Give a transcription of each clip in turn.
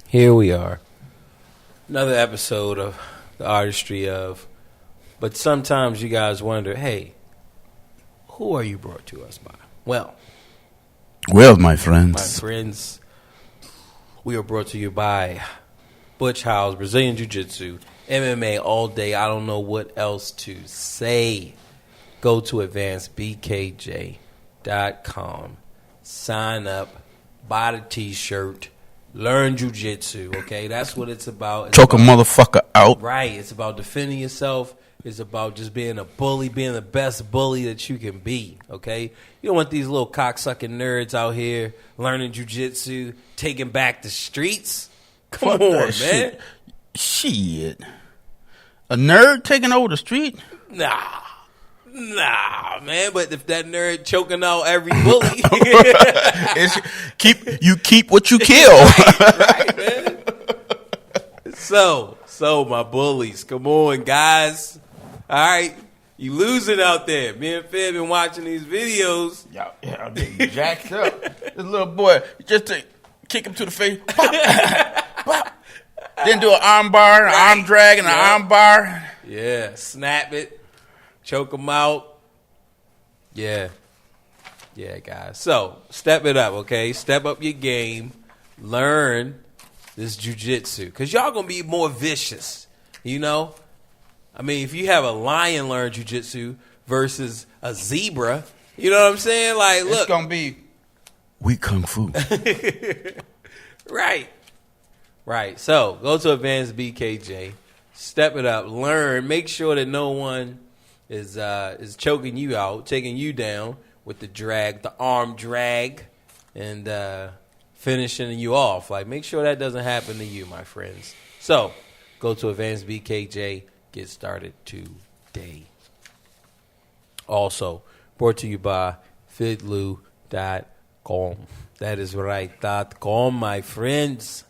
Here we are. Another episode of the Artistry of. But sometimes you guys wonder, hey, who are you brought to us by? Well, my friends. My friends, we are brought to you by Butch House, Brazilian Jiu-Jitsu, MMA all day. I don't know what else to say. Go to advancedbkj.com. Sign up. Buy the t-shirt. Learn jiu-jitsu, okay? That's what it's about. Choke a motherfucker out. Right. It's about defending yourself. It's about just being a bully, being the best bully that you can be, okay? You don't want these little cocksucking nerds out here learning jiu-jitsu, taking back the streets. Come on, man. Shit. A nerd taking over the street? Nah, man. But if that nerd choking out every bully, keep what you kill. right, man. So my bullies, come on, guys. All right, you losing out there. Me and Fed been watching these videos. Yeah, I'm getting jacked up. This little boy, just to kick him to the face. Pop, pop. Then do an arm bar, an arm drag, and an arm bar. Yeah, snap it. Choke them out. Yeah, guys. So, step it up, okay? Step up your game. Learn this jiu-jitsu. Because y'all going to be more vicious, you know? I mean, if you have a lion learn jiu-jitsu versus a zebra, you know what I'm saying? Like, look. It's going to be weak kung fu. Right. So, go to Advanced BKJ. Step it up. Learn. Make sure that no one is choking you out, taking you down with the drag, the arm drag, and finishing you off. Like, make sure that doesn't happen to you, my friends. So, go to Advanced BKJ. Get started today. Also, brought to you by fitlu.com. That is right, .com, my friends.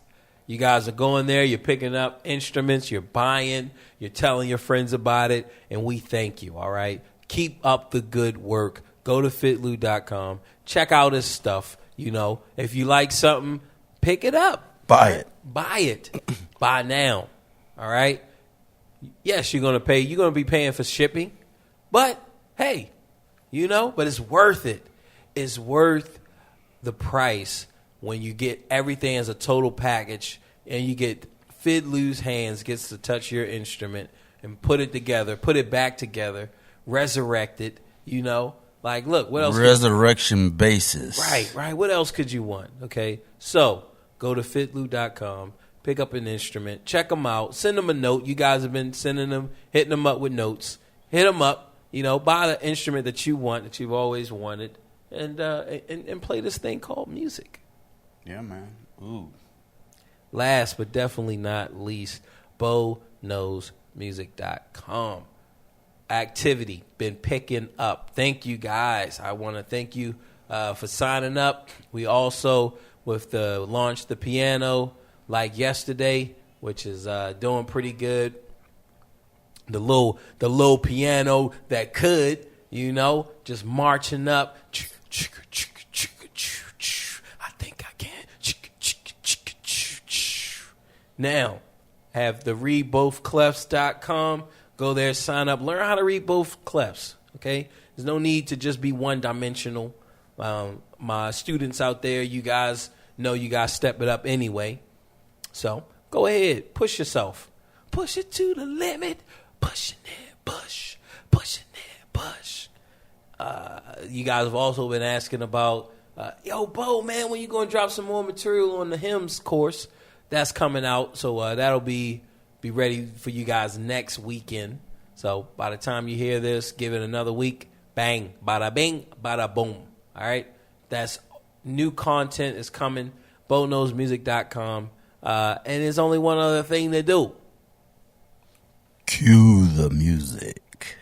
You guys are going there, you're picking up instruments, you're buying, you're telling your friends about it, and we thank you, all right? Keep up the good work. Go to fitlu.com. Check out his stuff, you know. If you like something, pick it up. Buy it. Buy now, all right? Yes, you're going to be paying for shipping, but, hey, you know, but it's worth it. It's worth the price when you get everything as a total package and you get Fidlu's hands gets to touch your instrument and put it back together, resurrect it, you know. Like, look, what else? Resurrection basis. Right. What else could you want? Okay. So, go to fitlu.com, pick up an instrument, check them out, send them a note. You guys have been sending them, hitting them up with notes. Hit them up. buy the instrument that you want, that you've always wanted, and play this thing called music. Yeah, man. Ooh. Last but definitely not least, BoKnowsMusic.com. Activity been picking up. Thank you guys. I want to thank you for signing up. We also launched the piano like yesterday, which is doing pretty good. The little piano that could, just marching up. I think I can. Now, have the readbothclefs.com. Go there, sign up, learn how to read both clefs, okay? There's no need to just be one-dimensional. My students out there, you guys know you got to step it up anyway. So go ahead, push yourself. Push it to the limit. Pushing that push. Pushing that push. You guys have also been asking about, yo, Bo, man, when you going to drop some more material on the hymns course? That's coming out, so that'll be ready for you guys next weekend. So by the time you hear this, give it another week. Bang, bada bing, bada boom. All right? That's new content is coming. BoKnowsMusic.com. And there's only one other thing to do. Cue the music.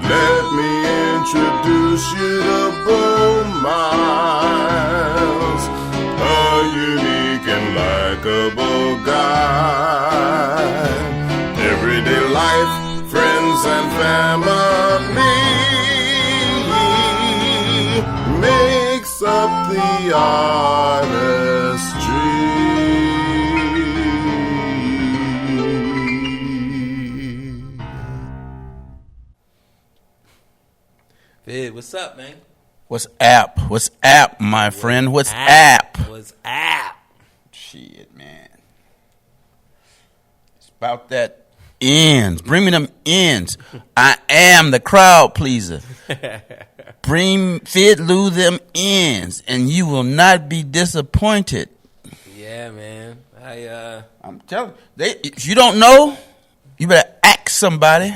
Let me introduce you to Bo Miles, a unique and likable guy. Everyday life, friends and family makes up the artistry. Vid, what's up, man? What's app? What's app, my friend? What's app? What's app? Shit, man. It's about that ends. Bring me them ends. I am the crowd pleaser. Bring Fit Lou them ends, and you will not be disappointed. Yeah, man. I'm telling you, if you don't know, you better ask somebody.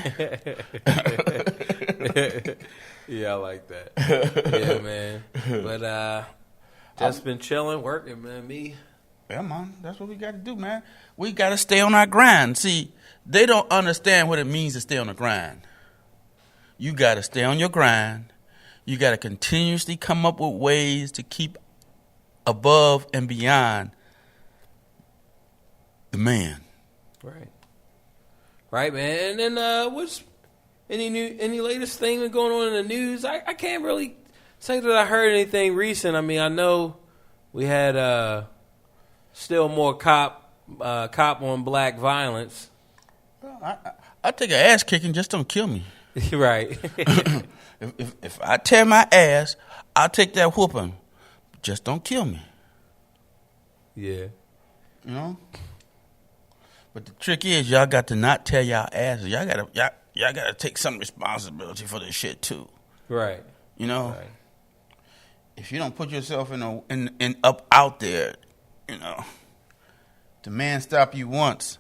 Yeah, I like that. Yeah, man. But just been chilling, working, man. Me. Yeah, man. That's what we got to do, man. We got to stay on our grind. See, they don't understand what it means to stay on the grind. You got to stay on your grind. You got to continuously come up with ways to keep above and beyond the man. Right. Right, man. And then what's any latest thing going on in the news? I can't really say that I heard anything recent. I mean, I know we had still more cop on black violence. I take an ass kicking, just don't kill me. Right. if I tear my ass, I'll take that whooping. Just don't kill me. Yeah. You know? But the trick is y'all got to not tear y'all asses. Y'all gotta take some responsibility for this shit too. Right. You know? Right. If you don't put yourself in up out there, the man stop you once.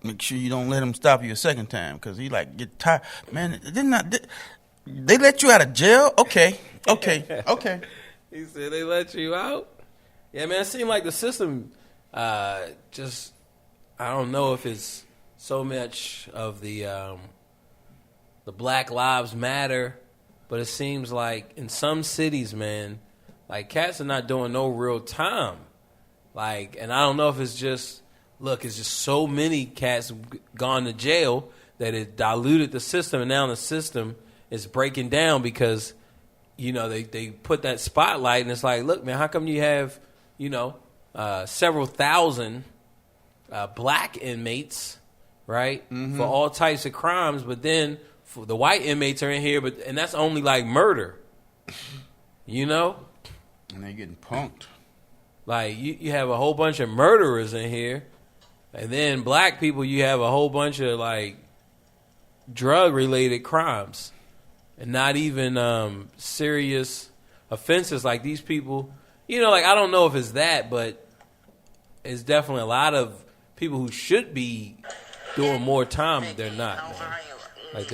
Make sure you don't let him stop you a second time, because he get tired. Man, they let you out of jail? Okay. He said they let you out? Yeah, man, it seemed like the system just, I don't know if it's so much of the Black Lives Matter, but it seems like in some cities, man, like cats are not doing no real time. And I don't know if it's just, it's just so many cats gone to jail that it diluted the system, and now the system is breaking down because, they put that spotlight, and it's like, look, man, how come you have, several thousand black inmates, right, for all types of crimes, but then for the white inmates are in here, and that's only like murder, And they getting punked. Like, you have a whole bunch of murderers in here, and then black people, you have a whole bunch of, drug-related crimes. and not even serious offenses. Like these people, you know, like I don't know if it's that, but it's definitely a lot of people who should be doing more time. They're not, man. Like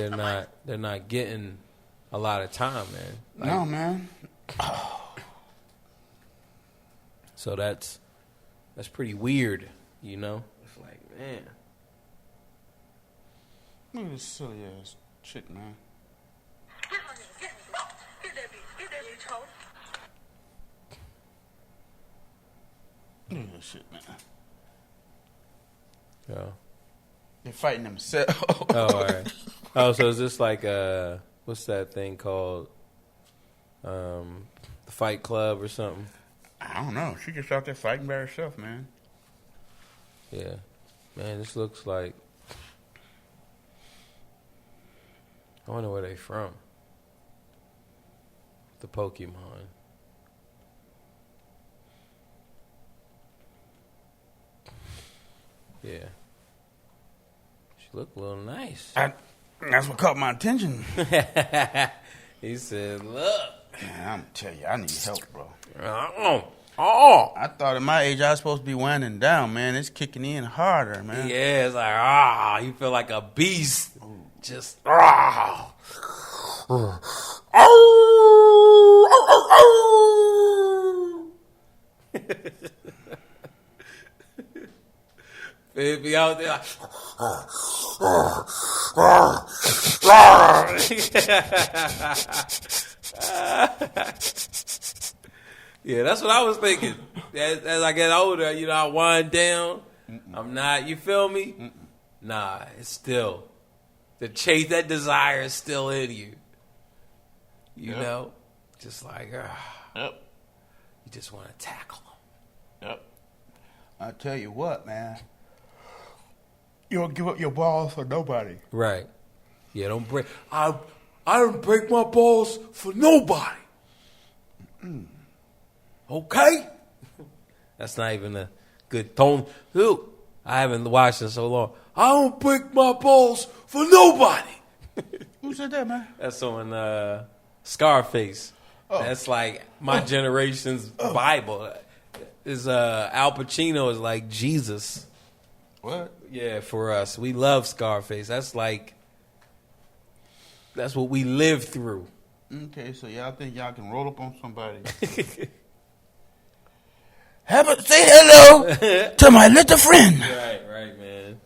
they're not getting a lot of time, man. Like, no, man. So that's pretty weird, you know. It's like, man. Look at this silly ass chick, man. Look at this shit, man. Yeah. They're fighting themselves. Oh, all right. Oh, so is this like what's that thing called? The Fight Club or something? I don't know. She just out there fighting by herself, man. Yeah. Man, this looks like, I wonder where they from. The Pokemon. Yeah. She looked a little nice. That's what caught my attention. He said, look. Man, I'm tell you, I need help, bro. I thought at my age I was supposed to be winding down, man. It's kicking in harder, man. Yeah, it's like, you feel like a beast. Just, Baby out there. Yeah, that's what I was thinking. As I get older, you know, I wind down. I'm not, you feel me? Nah, it's still, the chase, that desire is still in you. You know? Just like, you just want to tackle them. Yep. I tell you what, man. You don't give up your balls for nobody. Right. Yeah, don't break. I don't break my balls for nobody. Okay? That's not even a good tone. Dude, I haven't watched it so long. I don't break my balls for nobody. Who said that, man? That's on Scarface. Oh. That's like my generation's Bible. Is Al Pacino is like Jesus. What? Yeah, for us. We love Scarface. That's like, that's what we live through. Okay, so y'all think y'all can roll up on somebody? Say hello to my little friend. Right, man.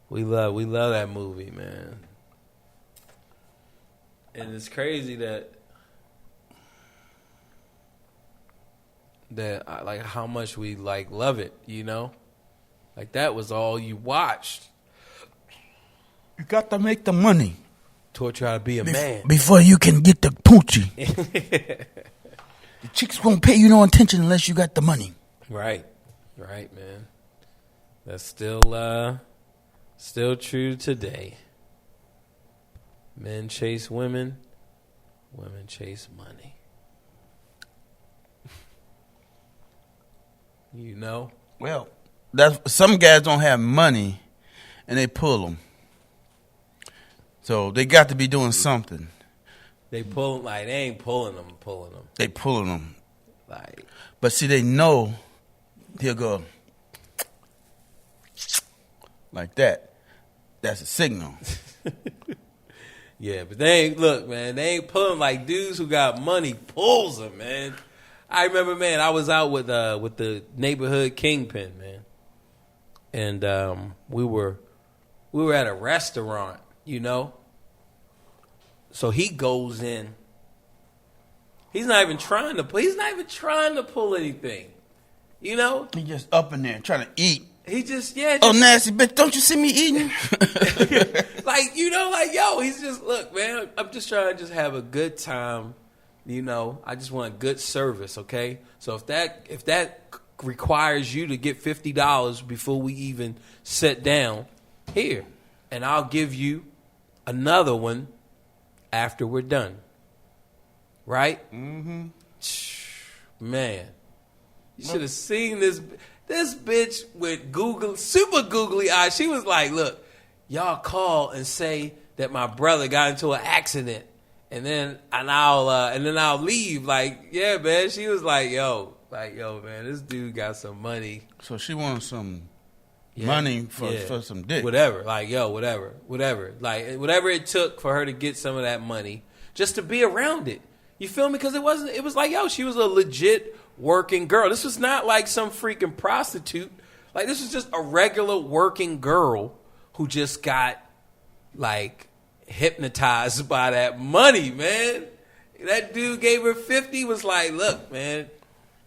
We love that movie, man. And it's crazy that like how much we like love it, you know? Like that was all you watched. You got to make the money to try to be a man before you can get the poochie. The chicks won't pay you no attention unless you got the money. Right, man. That's still true today. Men chase women, women chase money. You know? Well, that's some guys don't have money, and they pull them. So they got to be doing something. They pull like they ain't pulling them. They pulling them. Like, but see, they know he'll go like that. That's a signal. Yeah, but they ain't, look, man, they ain't pulling like dudes who got money pulls them, man. I remember, man, I was out with the neighborhood kingpin, man, and we were at a restaurant, you know. So he goes in. He's not even trying to pull anything, you know. He just up in there trying to eat. He just oh, nasty bitch! Don't you see me eating? Like, you know, like, yo, he's just, look, man, I'm just trying to just have a good time. You know, I just want good service, okay? So if that requires you to get $50 before we even sit down, here, and I'll give you another one after we're done. Right? Mm-hmm. Man, you should have seen this bitch with super googly eyes. She was like, look, y'all call and say that my brother got into an accident, and then I'll leave. Like, yeah, man. She was like, yo, man, this dude got some money. So she wanted some money for some dick. Whatever. Like, yo, whatever. Like, whatever it took for her to get some of that money just to be around it. You feel me? Because it was like, yo, she was a legit working girl. This was not like some freaking prostitute. Like, this was just a regular working girl who just got, like, hypnotized by that money, man. That dude gave her 50, was like, look, man,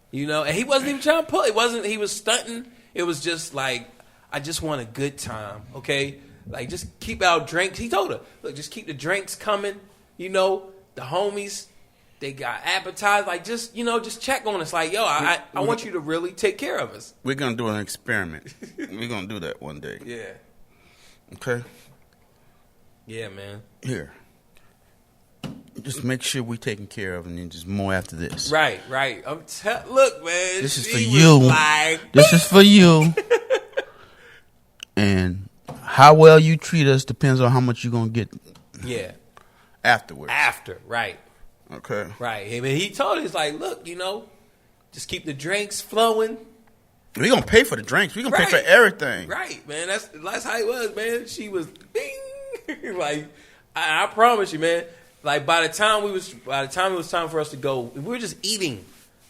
you know, and he wasn't even trying to pull. He was stunting. It was just like, I just want a good time, okay? Like, just keep our drinks. He told her, look, just keep the drinks coming. You know, the homies, they got appetizers. Like, just, you know, just check on us. Like, yo, I want you to really take care of us. We're going to do an experiment. We're going to do that one day. Yeah. Okay? Yeah, man. Here. Just make sure we're taken care of, and then just more after this. Right. Look, man. This is for you. Like, this is for you. And how well you treat us depends on how much you're going to get. Yeah. Afterwards. Right. Okay. Right. I mean, he told us, like, look, you know, just keep the drinks flowing. We're going to pay for the drinks. We're going to pay for everything. Right, man. That's how it was, man. She was, bing. Like, I promise you, man. Like, by the time it was time for us to go, we were just eating.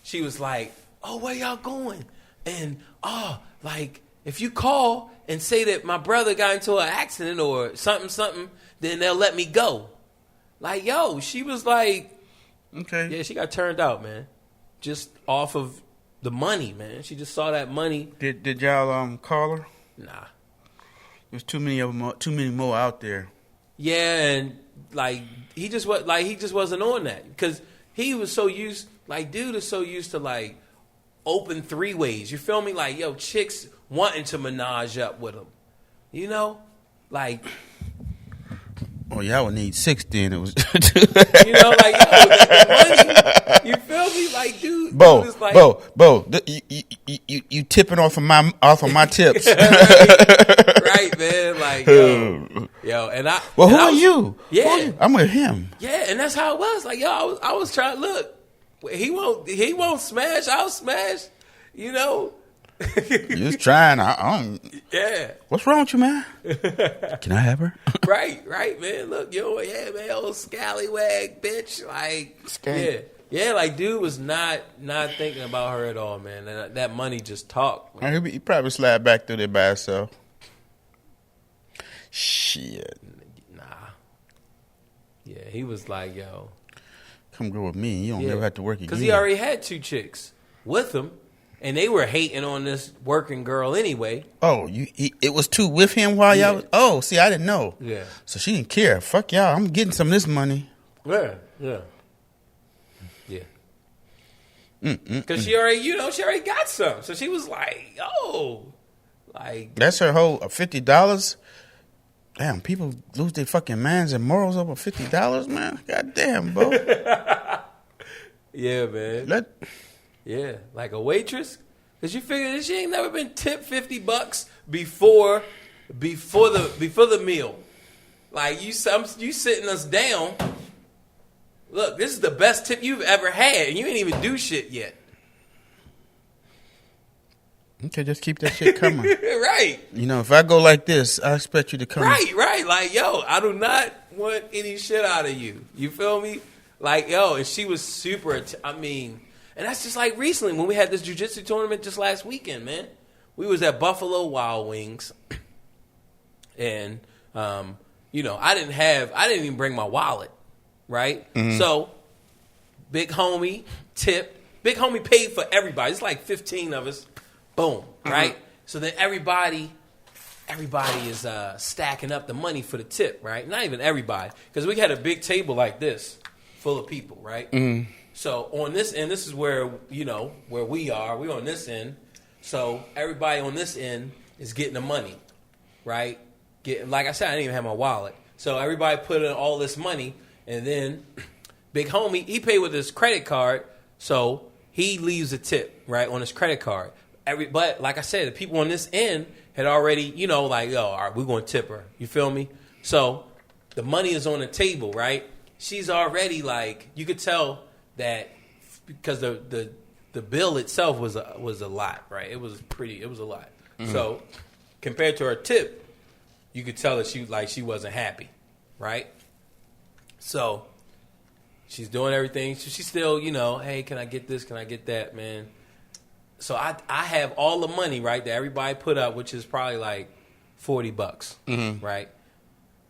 She was like, oh, where y'all going? And, like, if you call and say that my brother got into an accident or something, then they'll let me go. Like, yo, she was like, okay. Yeah, she got turned out, man. Just off of the money, man. She just saw that money. Did y'all call her? Nah. There's too many more out there. Yeah, and like he just wasn't on that because he was so used. Like, dude is so used to like open three ways. You feel me? Like, yo, chicks wanting to menage up with him. You know, like. Oh, y'all would need 6 then. It was. You know, like, yo, the money. You feel me? Like, dude. Bo, you tipping off of my tips. Right, man. Like, yo, and I. Well, and who are you? Yeah, I'm with him. Yeah, and that's how it was. Like, yo, I was trying to look. He won't smash. I'll smash. You know. You was trying. I don't. Yeah. What's wrong with you, man? Can I have her? Right, man. Look, yo, yeah, man, old scallywag bitch. Like, yeah, like, dude was not thinking about her at all, man. And that money just talked. He probably slid back through there by himself. Shit. Nah. Yeah, he was like, yo, come grow with me. You don't never have to work again. Because he already had 2 chicks with him. And they were hating on this working girl anyway. Oh, it was 2 with him while y'all. Oh, see, I didn't know. Yeah. So she didn't care. Fuck y'all. I'm getting some of this money. Yeah. Because she already got some. So she was like, oh, like that's her whole $50. Damn, people lose their fucking minds and morals over $50, man. God damn, bro. Yeah, man. Yeah, like a waitress, because you figure that she ain't never been tipped $50 before the meal. Like you sitting us down. Look, this is the best tip you've ever had, and you ain't even do shit yet. Okay, just keep that shit coming. Right. You know, if I go like this, I expect you to come. Right. Like, yo, I do not want any shit out of you. You feel me? Like, yo, and she was super. And that's just like recently when we had this jiu-jitsu tournament just last weekend, man. We was at Buffalo Wild Wings, and you know, I didn't even bring my wallet, right? Mm-hmm. So, big homie tipped. Big homie paid for everybody. It's like 15 of us. Boom, right? Mm-hmm. So then everybody is stacking up the money for the tip, right? Not even everybody, because we had a big table like this full of people, right? Mm-hmm. So on this end, this is where, you know, where we are. We're on this end. So everybody on this end is getting the money, right? Like I said, I didn't even have my wallet. So everybody put in all this money, and then big homie, he paid with his credit card, so he leaves a tip, right, on his credit card. But like I said, the people on this end had already, you know, like, yo, all right, we're going to tip her. You feel me? So the money is on the table, right? She's already like, you could tell that because the bill itself was a lot, right? It was a lot. Mm-hmm. So compared to her tip, you could tell that she wasn't happy, right? So she's doing everything. So she's still, hey, can I get this? Can I get that, man? So I have all the money, right, that everybody put up, which is probably like $40, mm-hmm. right?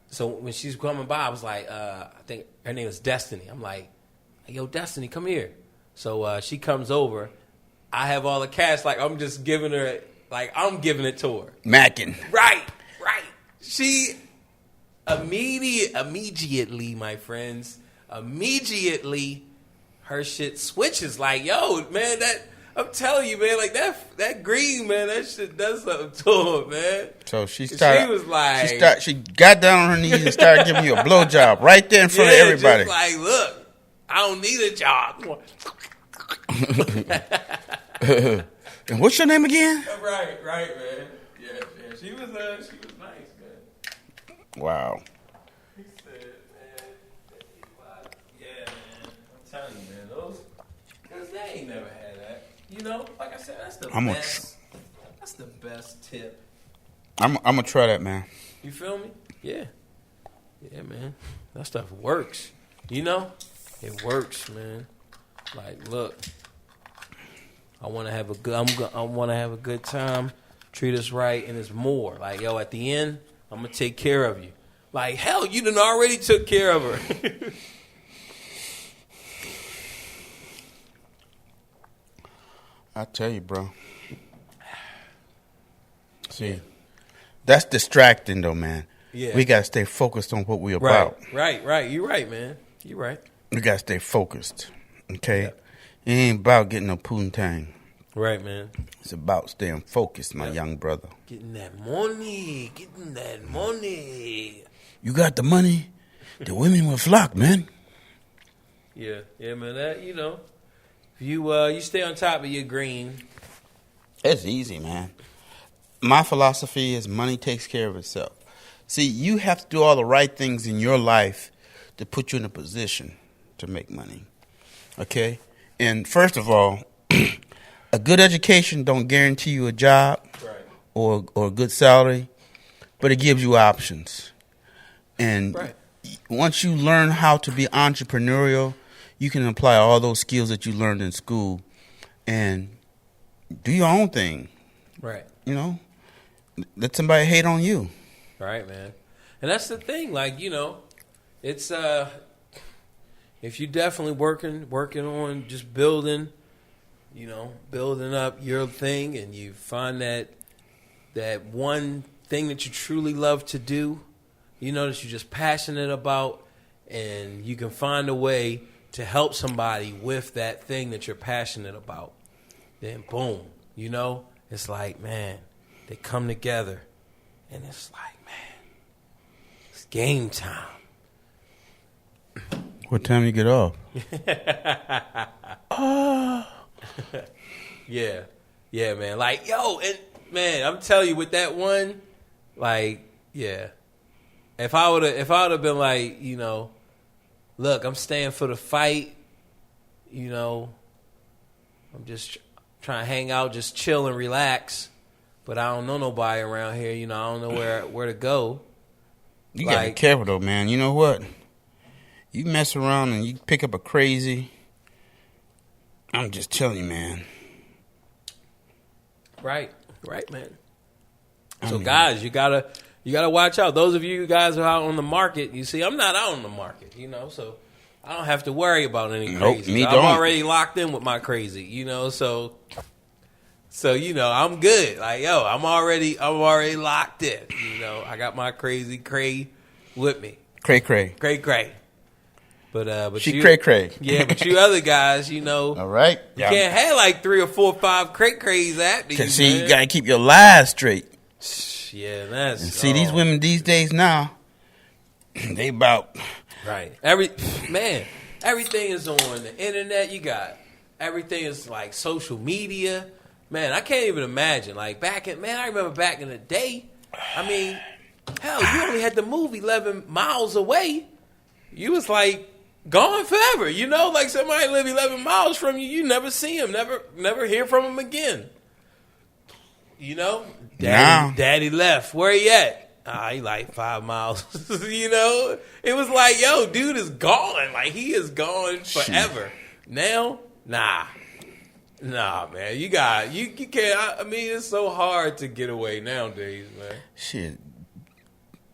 So when she's coming by, I was like, I think her name is Destiny. I'm like, yo, Destiny, come here. So she comes over. I have all the cash. Like, I'm just giving her, like, I'm giving it to her. Mackin'. Right. She immediately, my friends, her shit switches. Like, yo, man, I'm telling you, man, like that green, man, that shit does something to her, man. So she started. She was like, she got down on her knees and started giving you a blowjob right there in front of everybody. Just like, look, I don't need a job. And what's your name again? Right, man. Yeah. She was nice, man. Wow. He said, man, yeah, man. I'm telling you, man, because they ain't never had that. Like I said, that's the best. That's the best tip. I'm gonna try that, man. You feel me? Yeah, man. That stuff works. It works, man. Like, look, I want to have a good time. Treat us right, and it's more. Like, yo, at the end, I'm gonna take care of you. Like, hell, you done already took care of her. I tell you, bro. See, that's distracting, though, man. Yeah, we gotta stay focused on what we're about. Right. You're right, man. You're right. We gotta stay focused. Okay, yep. It ain't about getting no poontang. Right, man. It's about staying focused, my young brother. Getting that money. You got the money, the women will flock, man. Yeah, man. That you stay on top of your green. It's easy, man. My philosophy is money takes care of itself. See, you have to do all the right things in your life to put you in a position to make money. Okay? And first of all, a good education don't guarantee you a job or a good salary, but it gives you options. And once you learn how to be entrepreneurial, you can apply all those skills that you learned in school and do your own thing. Right. Let somebody hate on you. Right, man. And that's the thing. Like, it's if you're definitely working on just building up your thing, and you find that one thing that you truly love to do, that you're just passionate about, and you can find a way to help somebody with that thing that you're passionate about, then boom, it's like, man, they come together, and it's like, man, it's game time. What time you get off? Yeah, man. Like, yo, and man, I'm telling you, with that one, like, yeah. If I would have been like, look, I'm staying for the fight. I'm just trying to hang out, just chill and relax. But I don't know nobody around here. I don't know where to go. You gotta be careful though, man. You know what? You mess around and you pick up a crazy. I'm just telling you, man. Right, man. So guys, you gotta watch out. Those of you guys who are out on the market, you see, I'm not out on the market, so I don't have to worry about any crazy. Me I'm don't. already locked in with my crazy, so I'm good. Like, yo, I'm already locked in. I got my crazy cray with me. Cray. But she cray. Yeah, but you other guys, all right, you can't have like 3 or 4 or 5 crays after you. Cause see, you gotta keep your lies straight. Yeah, that's. And see, these women these days now, they about right. Everything is on the internet. You got everything is like social media. Man, I can't even imagine. Like I remember back in the day. I mean, Hell, you only had to move 11 miles away. You was like gone forever. You know, like somebody live 11 miles from you, you never see him, never hear from him again. You know, Daddy left. Where he at? He like 5 miles. You know, it was like, yo, dude is gone. Like he is gone forever. Now, nah, man. You can't. I mean, it's so hard to get away nowadays, man. Shit.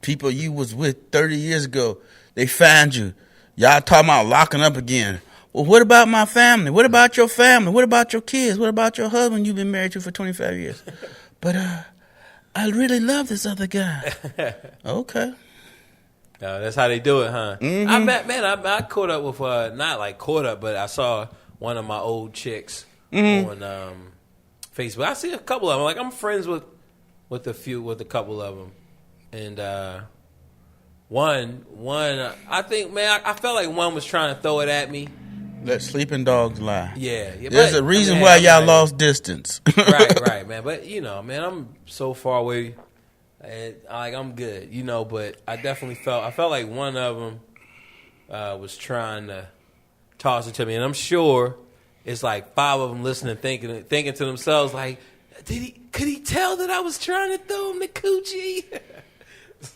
People you was with 30 years ago, they find you. Y'all talking about locking up again. Well, what about my family? What about your family? What about your kids? What about your husband you've been married to for 25 years? But I really love this other guy. Okay. That's how they do it, huh? Mm-hmm. I caught up with, not like caught up, but I saw one of my old chicks on Facebook. I see a couple of them. Like, I'm friends with a couple of them. And one, I think, man, I felt like one was trying to throw it at me. Let sleeping dogs lie. Yeah. There's a reason why y'all lost distance. right, man. But, you know, man, I'm so far away. And, like, I'm good, you know. But I definitely felt like one of them was trying to toss it to me. And I'm sure it's like 5 of them listening, thinking to themselves, like, could he tell that I was trying to throw him the coochie?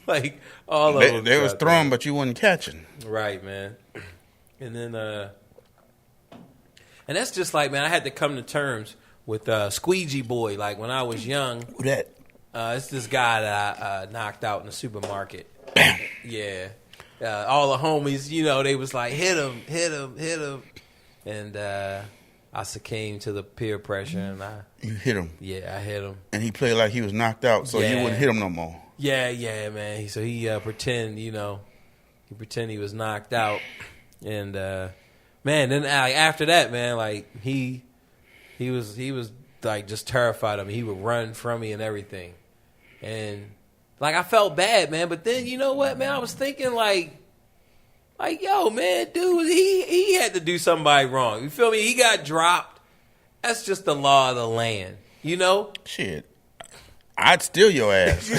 Like, all of them. They was throwing, but you wasn't catching. Right, man. And then, and that's just like, man, I had to come to terms with Squeegee Boy. Like, when I was young. Who that? It's this guy that I knocked out in the supermarket. Bam. Yeah. All the homies, you know, they was like, hit him. And I succumbed to the peer pressure. And You hit him? Yeah, I hit him. And he played like he was knocked out, so you wouldn't hit him no more. Yeah, man. So he pretend he was knocked out. And, man, then after that, man, like, he was like just terrified of me. He would run from me and everything. And like I felt bad, man. But then you know what, man? I was thinking like yo, man, dude, he had to do somebody wrong. You feel me? He got dropped. That's just the law of the land, you know? Shit, I'd steal your ass.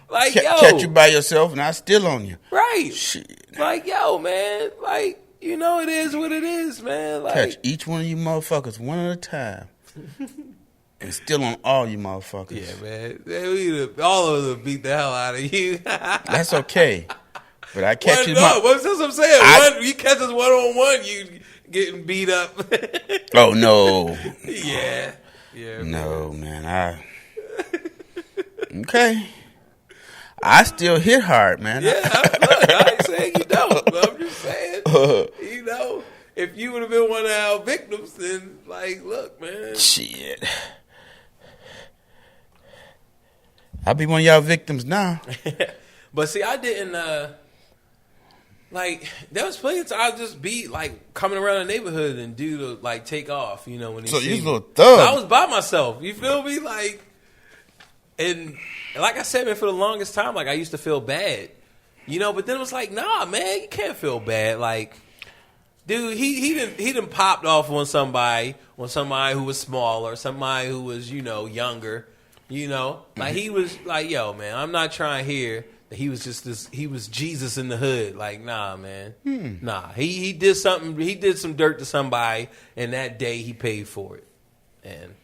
Like, yo, catch you by yourself, and I'd steal on you. Right? Shit. Like, yo, man, like, you know, it is what it is, man. Like, catch each one of you motherfuckers one at a time. And still on all you motherfuckers. Yeah, man. All of them beat the hell out of you. That's okay. But I catch you. What's this I'm saying? You catch us 1-on-1, you getting beat up. Oh, no. Yeah. No, man. Okay. I still hit hard, man. Yeah, look, I ain't saying you don't, but I'm just saying, you know, if you would have been one of our victims, then, like, look, man. Shit. I'll be one of y'all victims now. But see, I didn't, like, there was plenty of times I'd just be, like, coming around the neighborhood and take off, you know, when he So you me. a little thug. I was by myself, you feel me? Like, and like I said, man, for the longest time, like, I used to feel bad, you know, but then it was like, nah, man, you can't feel bad. Like, dude, he didn't popped off on somebody who was smaller, somebody who was, you know, younger, you know, like he was like, yo, man, I'm not trying to hear that he was just he was Jesus in the hood. Like, nah, man, nah, he did something, he did some dirt to somebody, and that day he paid for it, and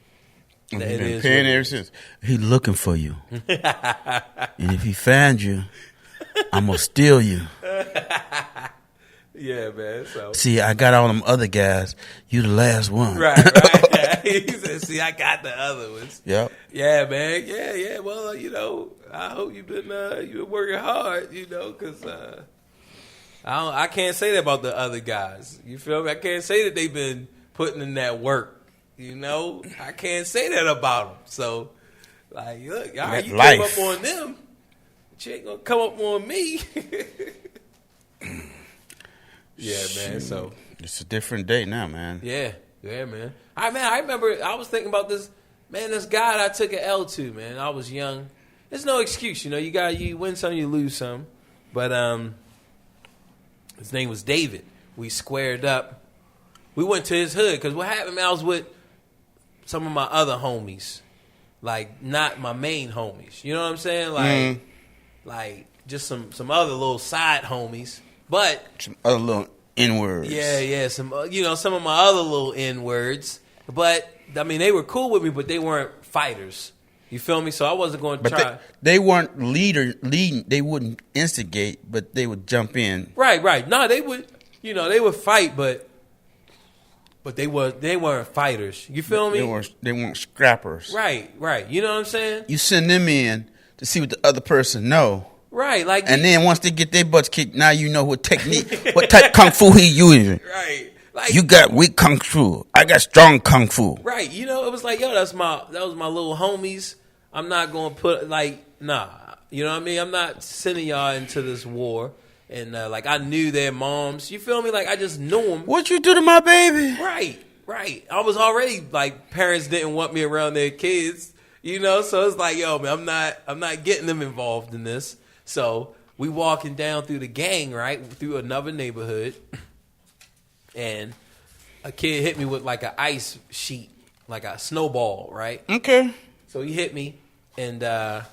he's been paying ever since. He looking for you, and if he finds you, I'm gonna steal you. Yeah, man. So see, I got all them other guys. You the last one. Right. He said, see, I got the other ones. Yep. Yeah, man. Yeah. Well, you know, I hope you've been working hard, you know, because I can't say that about the other guys. You feel me? I can't say that they've been putting in that work. You know, I can't say that about them. So, like, look, all right, you came up on them. You ain't gonna come up on me. Yeah, man. So it's a different day now, man. Yeah, man. I remember I was thinking about this, man. This guy that I took an L to, man. I was young. There's no excuse, you know. You win some, you lose some. But his name was David. We squared up. We went to his hood because what happened, man, I was with some of my other homies, like not my main homies. You know what I'm saying? Like like just some other little side homies, but some other little N-words. Yeah, some some of my other little N-words, but I mean they were cool with me, but they weren't fighters. You feel me? So I wasn't going to try. They weren't leading. They wouldn't instigate, but they would jump in. Right. No, they would. They would fight, but they weren't fighters. You feel me? They weren't scrappers. Right. You know what I'm saying? You send them in to see what the other person know. Right, and then once they get their butts kicked, now you know what technique, what type of kung fu he using. Right. You got weak kung fu. I got strong kung fu. Right. It was like, that was my little homies. I'm not going to put nah. You know what I mean? I'm not sending y'all into this war. And I knew their moms. You feel me? Like I just knew them. What you do to my baby? Right. I was already parents didn't want me around their kids. So it's like, yo, man, I'm not getting them involved in this. So we walking down through the gang, right, through another neighborhood, and a kid hit me with an ice sheet, like a snowball, right? Okay. So he hit me, and I'm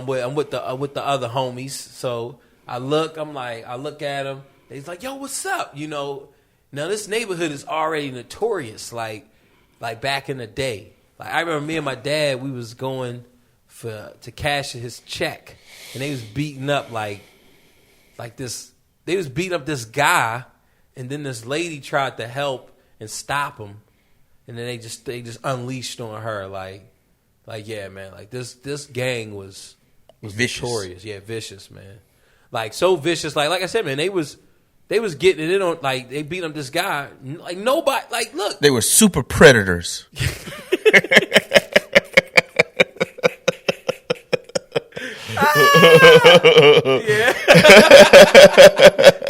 with the other homies. So I look at him. He's like, yo, what's up? Now this neighborhood is already notorious, like back in the day. I remember me and my dad, we was going to cash his check. And they was beating up this. They was beating up this guy, and then this lady tried to help and stop him, and then they just unleashed on her. Yeah, man. This gang was vicious. Notorious. Yeah, vicious, man. So vicious. Like I said, man, they was getting it on. They beat up this guy. Nobody. Look, they were super predators. Yeah.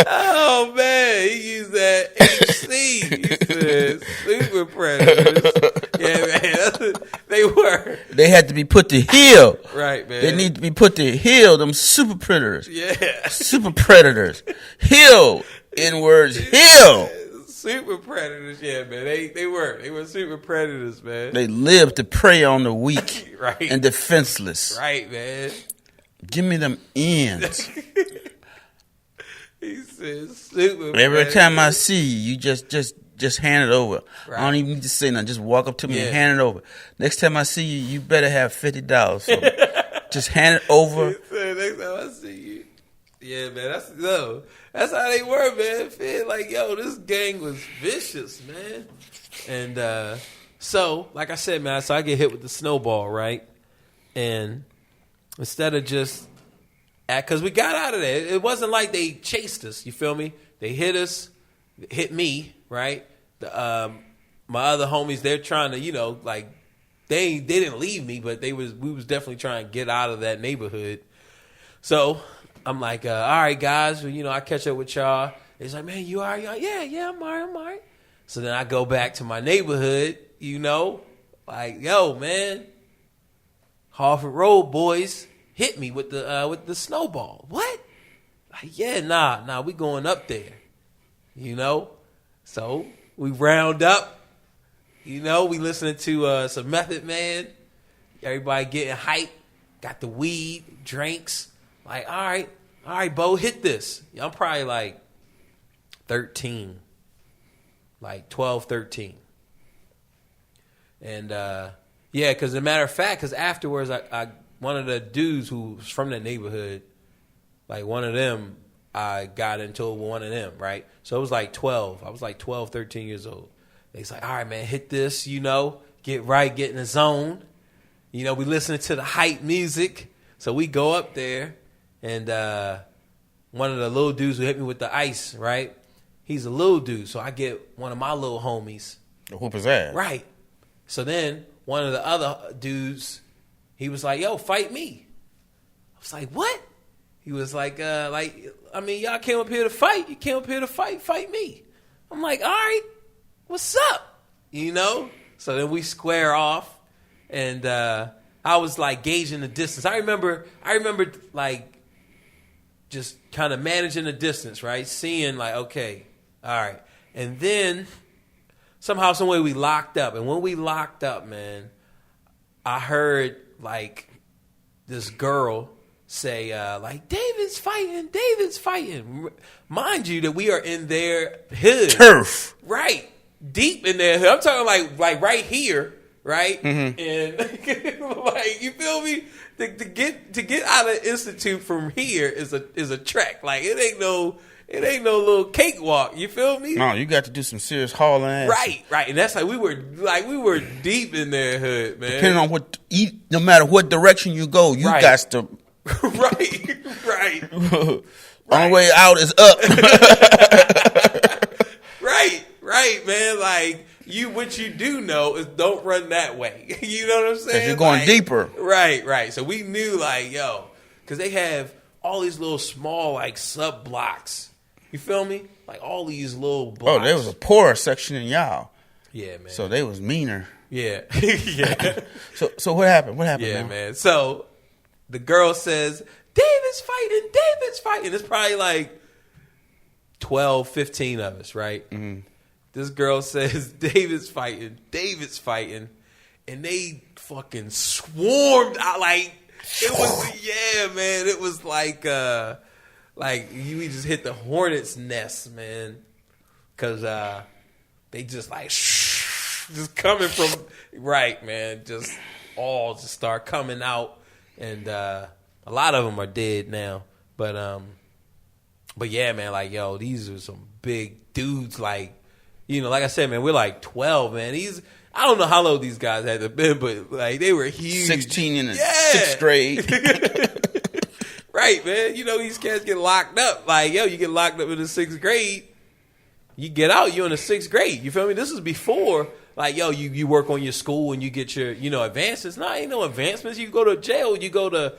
Oh man, he used that HC. He said super predators. Yeah, man, they were. They had to be put to heel. Right, man. They need to be put to heel. Them super predators. Yeah. Super predators. Heel. N-words. Heel. Super predators. Yeah, man. They were super predators, man. They lived to prey on the weak right. and defenseless. Right, man. Give me them ends. He says super. Every time I see you, you just hand it over. Right. I don't even need to say nothing. Just walk up to me and hand it over. Next time I see you, you better have $50. So just hand it over. He said, next time I see you. Yeah, man. That's how they were, man. Feel like, yo, this gang was vicious, man. And so, like I said, man, so I get hit with the snowball, right? And instead of just, because we got out of there. It wasn't like they chased us, you feel me? They hit us, hit me, right? My other homies, they're trying to, they didn't leave me, but we was definitely trying to get out of that neighborhood. So I'm like, all right, guys, well, I catch up with y'all. He's like, man, you all right? Yeah, I'm all right. So then I go back to my neighborhood, yo, man, Harford Road boys hit me with the snowball. What? Yeah, nah, we going up there, So we round up, we listening to some Method Man. Everybody getting hype, got the weed, drinks. Like, all right, Bo, hit this. I'm probably 13, 12, 13. And, yeah, because as a matter of fact, because afterwards, I one of the dudes who was from the neighborhood, one of them, I got into it with one of them, right? So it was 12. I was 12, 13 years old. He's like, all right, man, hit this, get right, get in the zone. We listening to the hype music. So we go up there. And one of the little dudes who hit me with the ice, right? He's a little dude, so I get one of my little homies. To whoop his ass. Right. So then one of the other dudes, he was like, yo, fight me. I was like, what? He was like, y'all came up here to fight. You came up here to fight me. I'm like, all right, what's up? So then we square off, and I was gauging the distance. I remember just kind of managing the distance, right? Seeing okay, all right. And then somehow, some way we locked up. And when we locked up, man, I heard this girl say like David's fighting. Mind you that we are in their hood, turf, right, deep in their hood. I'm talking like right here, right, Mm-hmm. and like you feel me. To get out of Institute from here is a trek. Like it ain't no little cakewalk. You feel me? No, you got to do some serious hauling ass. Right, and that's like we were deep in their hood, man. Depending on no matter what direction you go, you Right. got to. right. Only way out is up. right, man. Like what you do know is don't run that way. You know what I'm saying? Because you're going deeper. Right. So we knew like, because they have all these little small like sub blocks. You feel me? Like all these little blocks. Oh, there was a poorer section in y'all. Yeah, man. So they was meaner. Yeah. Yeah. So what happened? What happened? Yeah, man. So the girl says, David's fighting. It's probably like 12, 15 of us, right? Mm-hmm. This girl says, David's fighting. And they fucking swarmed out. Like, it was, yeah, man. It was like we just hit the hornet's nest, man. Because they just like, just coming from, right, man. Just all just start coming out. And a lot of them are dead now. But yeah, man, like, these are some big dudes, like, like I said, man, we're like 12, man. I don't know how low these guys had to be, but like they were huge. 16 in the 6th grade. Right, man. These cats get locked up. Like, you get locked up in the 6th grade. You get out, you're in the 6th grade. You feel me? This is before, like, you work on your school and you get your, advancements. No, ain't no advancements. You go to jail. You go to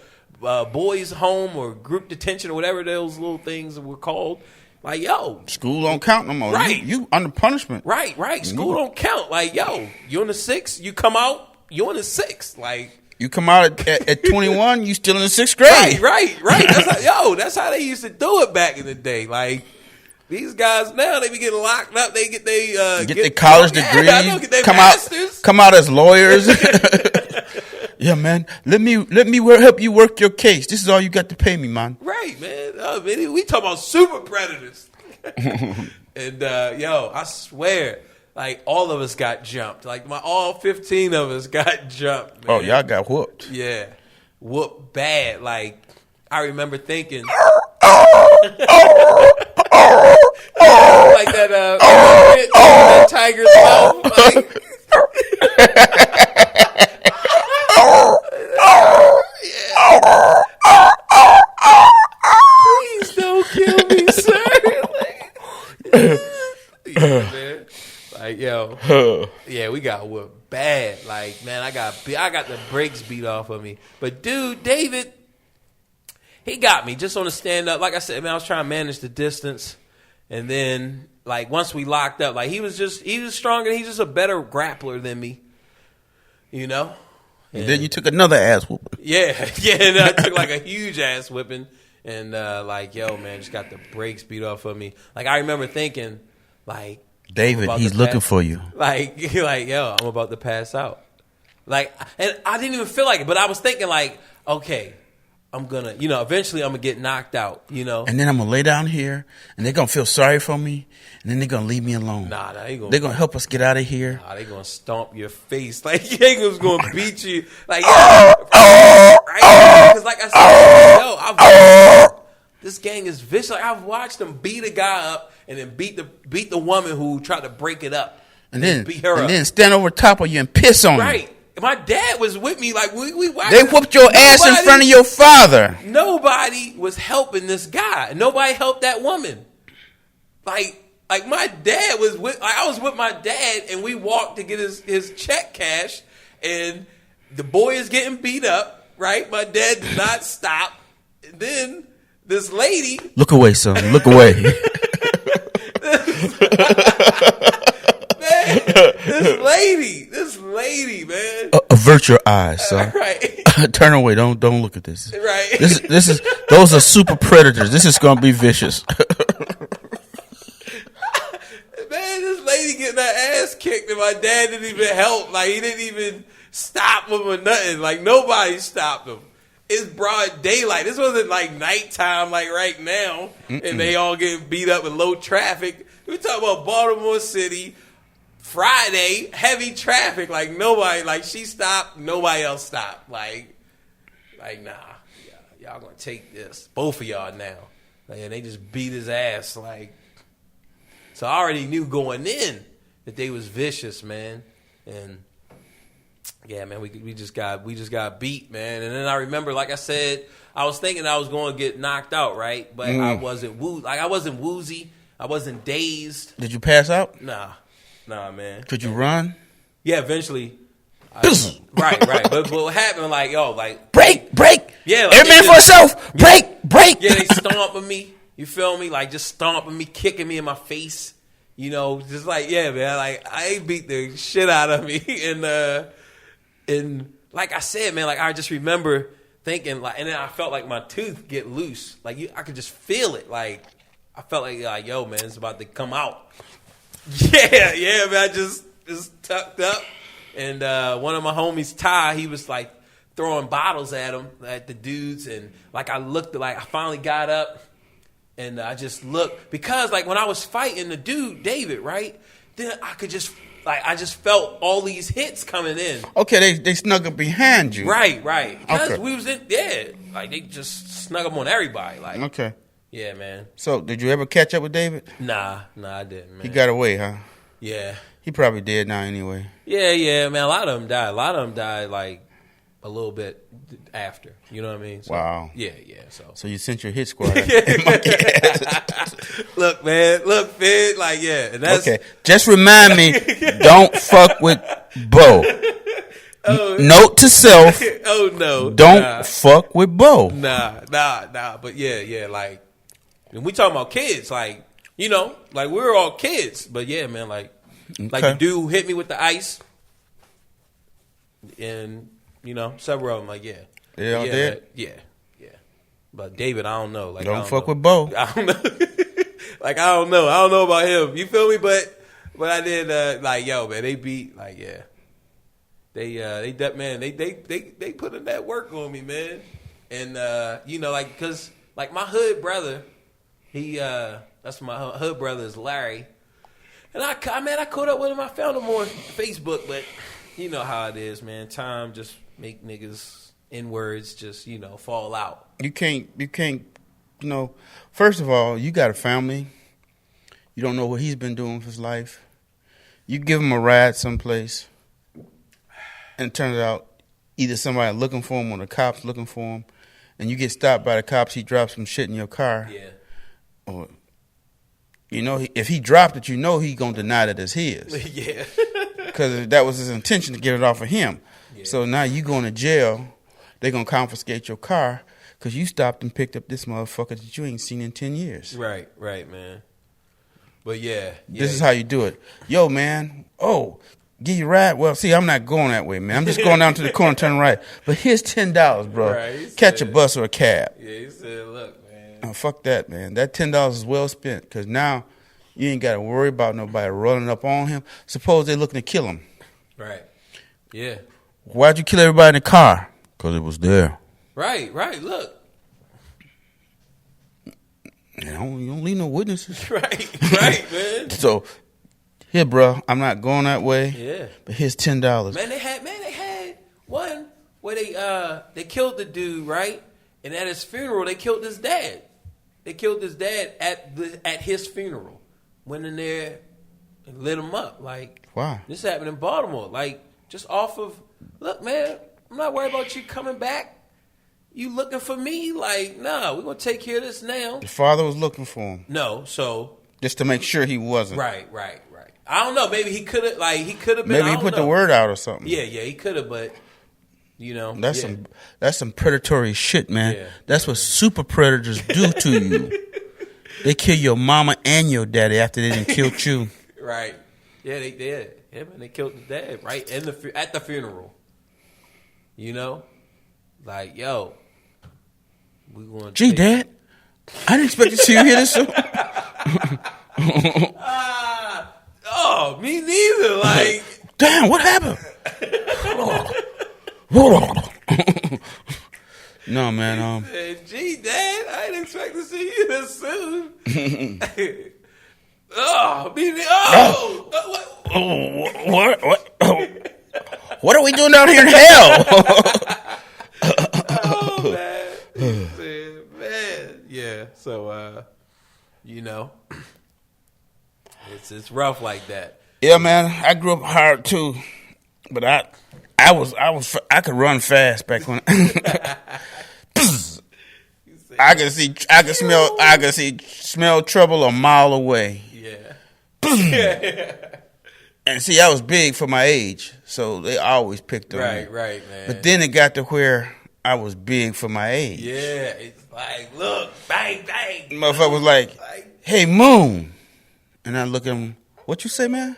boys' home or group detention or whatever those little things were called. Like, school don't count no more. Right. You under punishment. Right. School don't count. Like, you in the 6th, you come out, you in the 6th. Like, you come out at 21, you still in the 6th grade. Right. That's how they used to do it back in the day. Like, these guys now, they be getting locked up. They get their college degrees. Get their masters. Come out as lawyers. Yeah, man. Let me help you work your case. This is all you got to pay me, man. Right, man. We talking about super predators. And I swear, like all of us got jumped. Like all 15 of us got jumped. Man. Oh, y'all got whooped. Yeah, whooped bad. Like I remember thinking, like that tiger's mouth. Like, please don't kill me, sir. Yeah, man. Like, yeah, we got whooped bad. Like, man, I got the brakes beat off of me. But dude, David, he got me just on the stand up. Like I said, man, I was trying to manage the distance, and then like once we locked up, like he was stronger. He's just a better grappler than me, And then you took another ass whooping. Yeah, and I took like a huge ass whipping, and man, just got the brakes beat off of me. Like I remember thinking, like, David, he's looking for you. Like, I'm about to pass out. Like, and I didn't even feel like it, but I was thinking, like, okay, I'm gonna, eventually I'm gonna get knocked out, And then I'm gonna lay down here, and they're gonna feel sorry for me, and then they're gonna leave me alone. Nah, they're gonna help us get out of here. Nah, they're gonna stomp your face, like they was gonna beat you, like right? Because like I said, this gang is vicious. Like I've watched them beat a guy up and then beat the woman who tried to break it up, and then beat her up, and then stand over top of you and piss on right. you. My dad was with me. Like we watched. They whooped your ass in front of your father. Nobody was helping this guy. Nobody helped that woman. Like my dad was with. Like I was with my dad, and we walked to get his check cash, and the boy is getting beat up. Right, my dad did not stop. And then this lady, look away, son. Look away. This lady, man. Avert your eyes, son. Right. Turn away. Don't look at this. Right. This is those are super predators. This is gonna be vicious. Man, this lady getting her ass kicked, and my dad didn't even help. Like he didn't even stop him or nothing. Like nobody stopped him. it's broad daylight. This wasn't like nighttime like right now, and they all getting beat up in low traffic. We talk about Baltimore City, Friday, heavy traffic. Like nobody, like she stopped, nobody else stopped. Like nah, y'all gonna take this, both of y'all now. And they just beat his ass. Like, so I already knew going in that they was vicious, man. And yeah, man, we just got beat, man. And then I remember, like I said, I was thinking I was going to get knocked out, right? But I wasn't I wasn't woozy. I wasn't dazed. Did you pass out? Nah, man. Could you run? Yeah, eventually. Right. But what happened? Like, break. Yeah, every man for himself. Break. Yeah, they stomping me. You feel me? Like just stomping me, kicking me in my face. You know, just like man. Like I ain't beat the shit out of me. And like I said, man, like I just remember thinking like, and then I felt like my tooth get loose. Like I could just feel it. Like I felt like yo, man, it's about to come out. Yeah, man. I just tucked up. And one of my homies, Ty, he was like throwing bottles at the dudes. And like I finally got up and I just looked. Because like when I was fighting the dude, David, right? Then I could just, I just felt all these hits coming in. Okay, they snuck up behind you. Right. Because we was like they just snuck up on everybody. Like, okay. Yeah, man. So did you ever catch up with David? Nah, I didn't, man. He got away, huh? Yeah. He probably dead now anyway. Yeah, man. A lot of them died like a little bit after. You know what I mean? So, wow. Yeah. So you sent your hit squad. Look, man. Like, yeah. And that's, okay. Just remind me, don't fuck with Bo. Note to self. Oh, no. Don't fuck with Bo. Nah. But yeah. Like, when we talking about kids, like, you know, like we were all kids. But yeah, man, like the dude who hit me with the ice, and you know, several of them, like they all dead. Yeah. But David, I don't know. Like, don't fuck with Bo. I don't know. Like I don't know about him. You feel me? But I did. Like yo, man, they beat. Like yeah, they put in that work on me, man. And you know, like because like my hood brother, he that's my hood brother is Larry. And I caught up with him. I found him on Facebook, but you know how it is, man. Time just make niggas N-words just, you know, fall out. You can't, you know, first of all, you got a family. You don't know what he's been doing with his life. You give him a ride someplace, and it turns out either somebody looking for him or the cops looking for him, and you get stopped by the cops, he drops some shit in your car. Yeah. Or you know, if he dropped it, you know he gonna deny that it's his. Yeah. Because that was his intention to get it off of him. Yeah. So now you going to jail. They're gonna confiscate your car because you stopped and picked up this motherfucker that you ain't seen in 10 years. Right, man. But yeah. This is how you do it. Yo, man. Oh, give you a ride? Well, see, I'm not going that way, man. I'm just going down to the corner, turn right. But here's $10, bro. Right, catch a bus or a cab. Yeah, he said, look, man. Oh, fuck that, man. That $10 is well spent because now you ain't got to worry about nobody rolling up on him. Suppose they're looking to kill him. Right. Yeah. Why'd you kill everybody in the car? Because it was there. Right. Look. You don't leave no witnesses. Right, man. So, here, bro, I'm not going that way. Yeah. But here's $10. Man, they had one where they killed the dude, right? And at his funeral, they killed his dad. They killed his dad at his funeral. Went in there and lit him up. Like, wow. This happened in Baltimore. Like, just off of, look, man, I'm not worried about you coming back. You looking for me? Like, nah, we're going to take care of this now. The father was looking for him. No, so. Just to make sure he wasn't. Right. I don't know. Maybe he could have been. Maybe he put the word out or something. Yeah, he could have, but. You know, that's some predatory shit, man. Yeah. That's what super predators do to you. They kill your mama and your daddy after they done killed you. Right. Yeah, they did. Yeah, man, they killed the dad right at the funeral. You know, like yo, we going. Gee, Dad, I didn't expect to see you here this soon. Oh, me neither. Like, damn, what happened? No, man. Gee, Dad, I didn't expect to see you this soon. Oh, baby. What are we doing down here in hell? Oh, man. He said, man. Yeah, so, it's rough like that. Yeah, man. I grew up hard too, but I could run fast back when. I could smell trouble a mile away. Yeah. And see, I was big for my age, so they always picked on me. Right, man. But then it got to where I was big for my age. Yeah, it's like, look, bang, bang. Motherfucker was like, "Hey, Moon," and I look at him. What you say, man?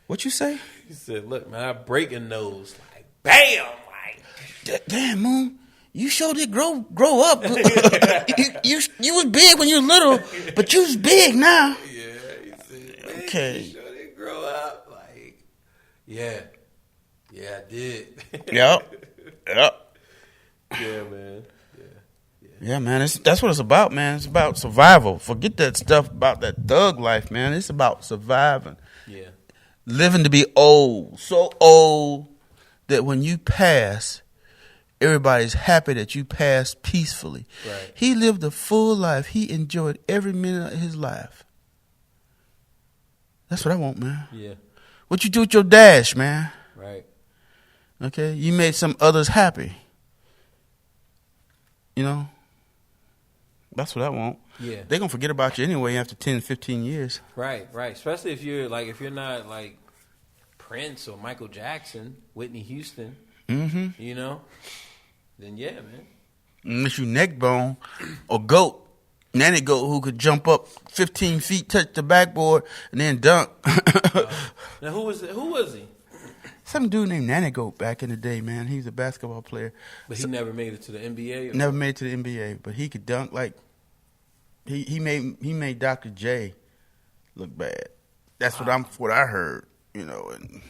What you say? He said, "Look, man, I break a nose, like, bam, like, damn, Moon." You sure did grow up. you was big when you was little, but you was big now. Yeah, he said, okay. You sure did grow up, like, yeah, I did. Yep. Yeah, man. Yeah, man. That's what it's about, man. It's about survival. Forget that stuff about that thug life, man. It's about surviving. Yeah, living to be old, so old that when you pass, everybody's happy that you passed peacefully. Right. He lived a full life. He enjoyed every minute of his life. That's what I want, man. Yeah. What you do with your dash, man? Right. Okay? You made some others happy. You know? That's what I want. Yeah. They're going to forget about you anyway after 10, 15 years. Right. Especially if you're not like Prince or Michael Jackson, Whitney Houston, you know? Then yeah, man. Unless you neck bone or goat, nanny goat who could jump up 15 feet, touch the backboard, and then dunk. Now who was he? Some dude named Nanny Goat back in the day, man. He was a basketball player. But he never made it to the NBA? Never made it to the NBA, but he could dunk like he made Dr. J look bad. That's what I heard, you know. And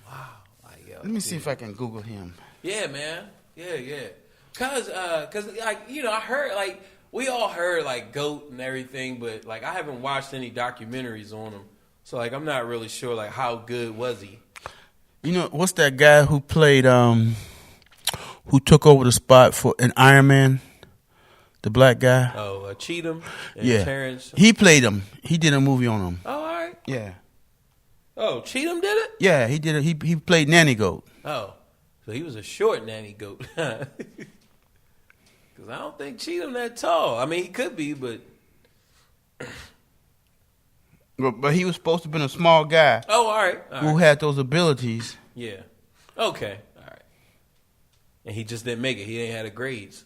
wow. Like, yo, let me see if I can Google him. Yeah, man. Yeah. Cause like, you know, I heard, like, we all heard like GOAT and everything, but like I haven't watched any documentaries on him, so like I'm not really sure like how good was he. You know, what's that guy who played who took over the spot for an Iron Man? The black guy. Oh, Cheatham and yeah. Terrence. He played him. He did a movie on him. Oh, all right. Yeah. Oh, Cheatham did it? Yeah, he did it. He played Nanny Goat. Oh, so he was a short Nanny Goat. Because I don't think Cheatham that tall. I mean, he could be, but he was supposed to have been a small guy. Oh, all right. Who had those abilities. Yeah. Okay. All right. And he just didn't make it. He ain't had the grades.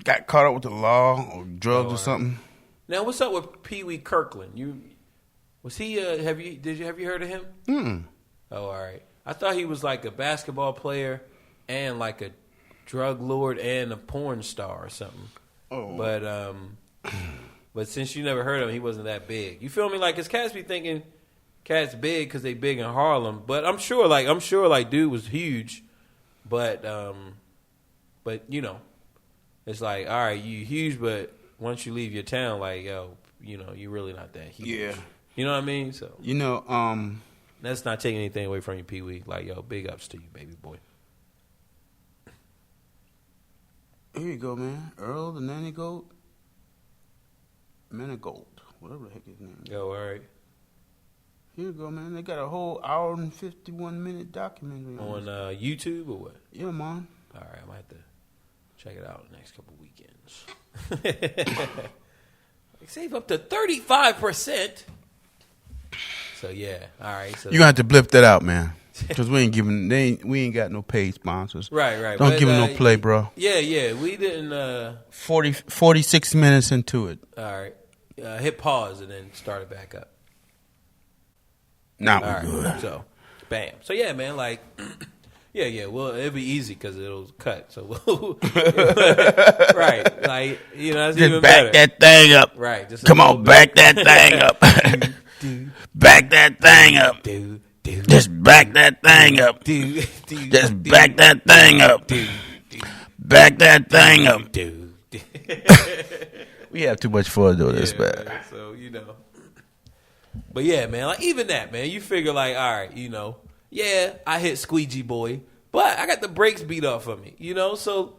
Got caught up with the law or drugs or something. Now, what's up with Pee Wee Kirkland? Was he? Have you heard of him? Mm. Oh, all right. I thought he was like a basketball player and like a drug lord and a porn star or something. Oh. But since you never heard of him, he wasn't that big. You feel me? Like, 'cause cats be thinking cats big because they big in Harlem, but I'm sure dude was huge, but you know, it's like, all right, you huge, but once you leave your town, like, yo, you know, you're really not that huge. Yeah. You know what I mean? So, you know, that's not taking anything away from you, Pee Wee. Like, yo, big ups to you, baby boy. Here you go, man. Earl the Nanny Goat. Manigold, whatever the heck his name is. Yo, all right. Here you go, man. They got a whole hour and 51-minute documentary on YouTube or what? Yeah, man. All right, I might have to check it out the next couple weekends. Save up to 35%. So yeah, all right. So you gonna have to blip that out, man, because we ain't got no paid sponsors. Right. Don't give them no play, bro. Yeah. We didn't. 46 minutes into it. All right. Hit pause and then start it back up. Now we're good. So, bam. So yeah, man. Like, yeah. Well, it'll be easy because it'll cut. So we'll, right. Like, you know, that's just even back better. that thing up. Right. Just come on, back that thing up. Back that thing up. Just back that thing up. Just back that thing up. Back that thing up. Dude. We have too much fun doing this, man. So, But yeah, man, like even that, man, you figure like, all right, yeah, I hit Squeegee Boy, but I got the brakes beat off of me, so,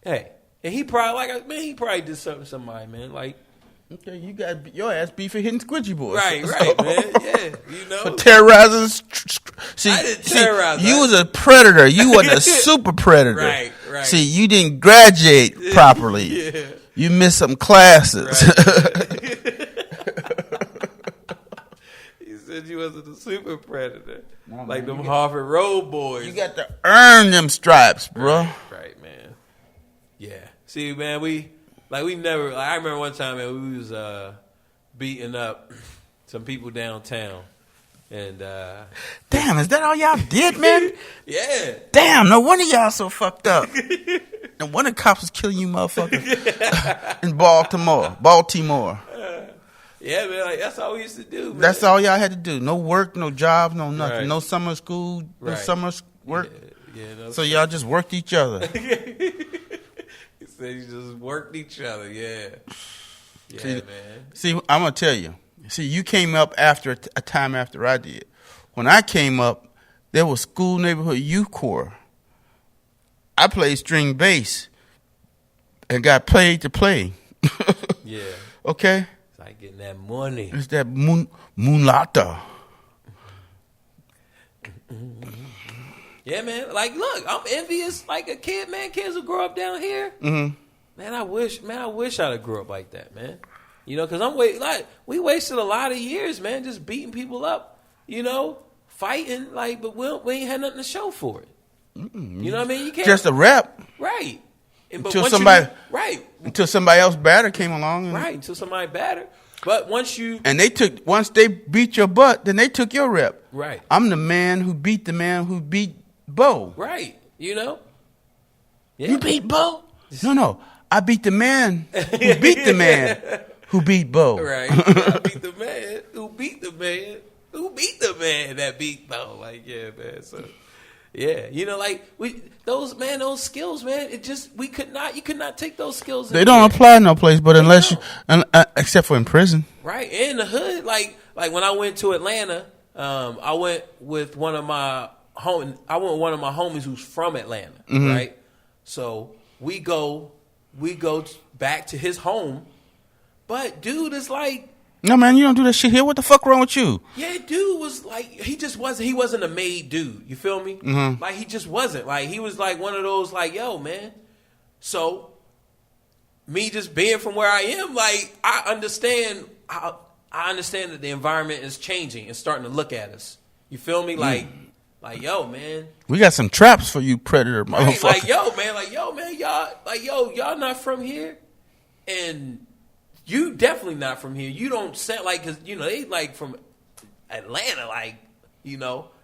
hey. And he probably, he probably did something to somebody, man, like. Okay, you got your ass beat for hitting Squidgy Boys. Right, man. Yeah, For terrorizing. See, I didn't terrorize. You was a predator. You were the super predator. Right. See, you didn't graduate properly. Yeah. You missed some classes. Right. He said you wasn't a super predator. No, like them Harvard Road boys. You got to earn them stripes, bro. Right, man. Yeah. See, man, we never. I remember one time, man, we was beating up some people downtown, and damn, is that all y'all did, man? Yeah. Damn, no wonder y'all so fucked up. No wonder cops was killing you, motherfuckers, in Baltimore. Yeah, man, like that's all we used to do. Man. That's all y'all had to do. No work, no jobs, no nothing. Right. No summer school, no summer work. Yeah. So y'all just worked each other. They just worked each other, yeah. Yeah, see, man. See, I'm going to tell you. See, you came up after a time after I did. When I came up, there was school neighborhood youth corps. I played string bass and got paid to play. Yeah. Okay? It's like getting that money. It's that moonlata. Yeah, man. Like, look, I'm envious. Like a kid, man. Kids who grow up down here. Mm-hmm. Man, I wish I'd have grew up like that, man. Because we wasted a lot of years, man, just beating people up. Fighting. Like, but we ain't had nothing to show for it. Mm-mm. You know what I mean? You can't just a rep, right? Until somebody else better came along, right? Until somebody better. But once they beat your butt, then they took your rep. Right. I'm the man who beat the man who beat Bo. Right. Yeah. You beat Bo? No. I beat the man who beat the man who beat Bo. Right. I beat the man who beat the man who beat the man that beat Bo. Like, yeah, man. So, yeah. Those skills, man, you could not take those skills. They don't apply no place, but except for in prison. Right. In the hood. Like when I went to Atlanta, I went with one of my homies who's from Atlanta, mm-hmm. right? So we go back to his home, but dude is like, no man, you don't do that shit here. What the fuck wrong with you? Yeah, dude was like, he wasn't a made dude. You feel me? Mm-hmm. Like he just wasn't. Like he was like one of those like, yo, man. So me just being from where I am, like I understand that the environment is changing and starting to look at us. You feel me? Like, yo, man. We got some traps for you, predator motherfucker. Like, yo, man, y'all not from here, and you definitely not from here. You don't sound like, cause they like from Atlanta, like I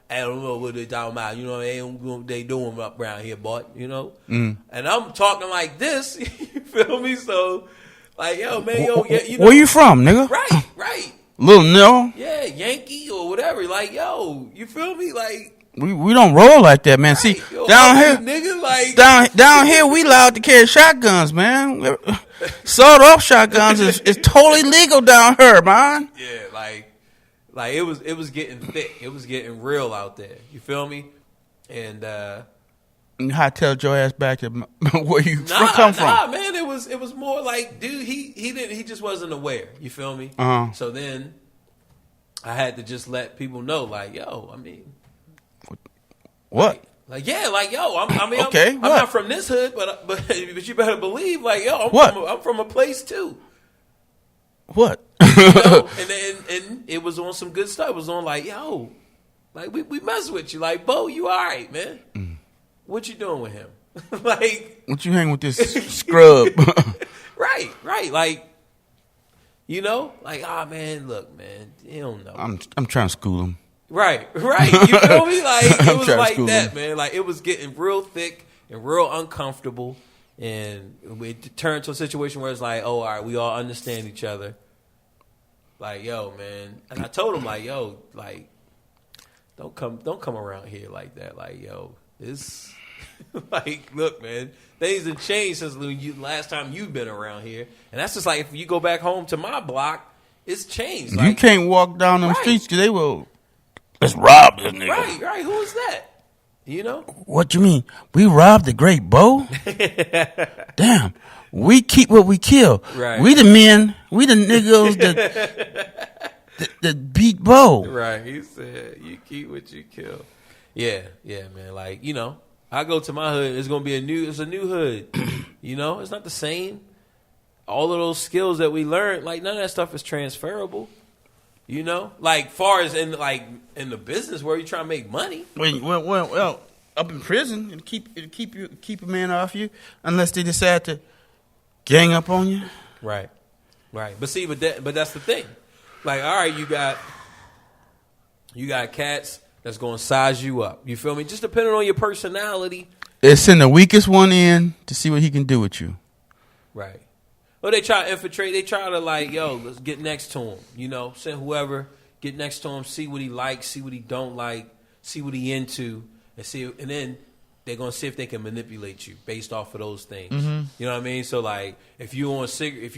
don't know what they talking about. They doing up around here, boy. And I'm talking like this. You feel me? So. Like, yo, man, where you from, nigga? Right. Little no. Yeah, Yankee or whatever. Like, yo, you feel me? Like, we don't roll like that, man. Right. See, yo, down here, nigga, like down here, we allowed to carry shotguns, man. Sawed-off shotguns is totally legal down here, man. Yeah, like it was getting thick. It was getting real out there. You feel me? And hightailed your ass back to where you come from. Nah, man, it was more like, dude, he just wasn't aware. You feel me? Uh-huh. So then I had to just let people know, like, yo, I mean, what? Like, yeah, like, yo, okay, I'm not from this hood, but you better believe, like, yo, I'm from a place too. What? And it was on some good stuff. It was on like, yo, like we mess with you, like, Bo, you all right, man? What you doing with him? Like, what you hang with this scrub? right. Like, like, man, look, man, you don't know. I'm trying to school him. Right. You feel me? Like, it was like that, man. Like, it was getting real thick and real uncomfortable, and it turned to a situation where it's like, oh, all right, we all understand each other. Like, yo, man, and I told him, like, yo, like, don't come around here like that. Like, yo, It's like, look, man, things have changed since last time you've been around here, and that's just like if you go back home to my block, it's changed. Like, you can't walk down them streets because they will. Let's rob this nigga. Right. Who is that? You know? What you mean? We robbed the Great Bo? Damn. We keep what we kill. Right. We the men. We the niggas that beat Bo. Right. He said, you keep what you kill. Yeah, man. Like, you know, I go to my hood, it's gonna be a new hood. You know, it's not the same. All of those skills that we learned, like none of that stuff is transferable. You know, like far as in the business where you trying to make money. Well, up in prison, it'll keep a man off you unless they decide to gang up on you. Right. But see, but that's the thing. Like, all right, you got cats that's going to size you up. You feel me? Just depending on your personality. They send the weakest one in to see what he can do with you. Right. Well, they try to infiltrate. They try to like, yo, let's get next to him. You know, send whoever, get next to him, see what he likes, see what he don't like, see what he into, and then they're gonna see if they can manipulate you based off of those things. Mm-hmm. You know what I mean? So like, if you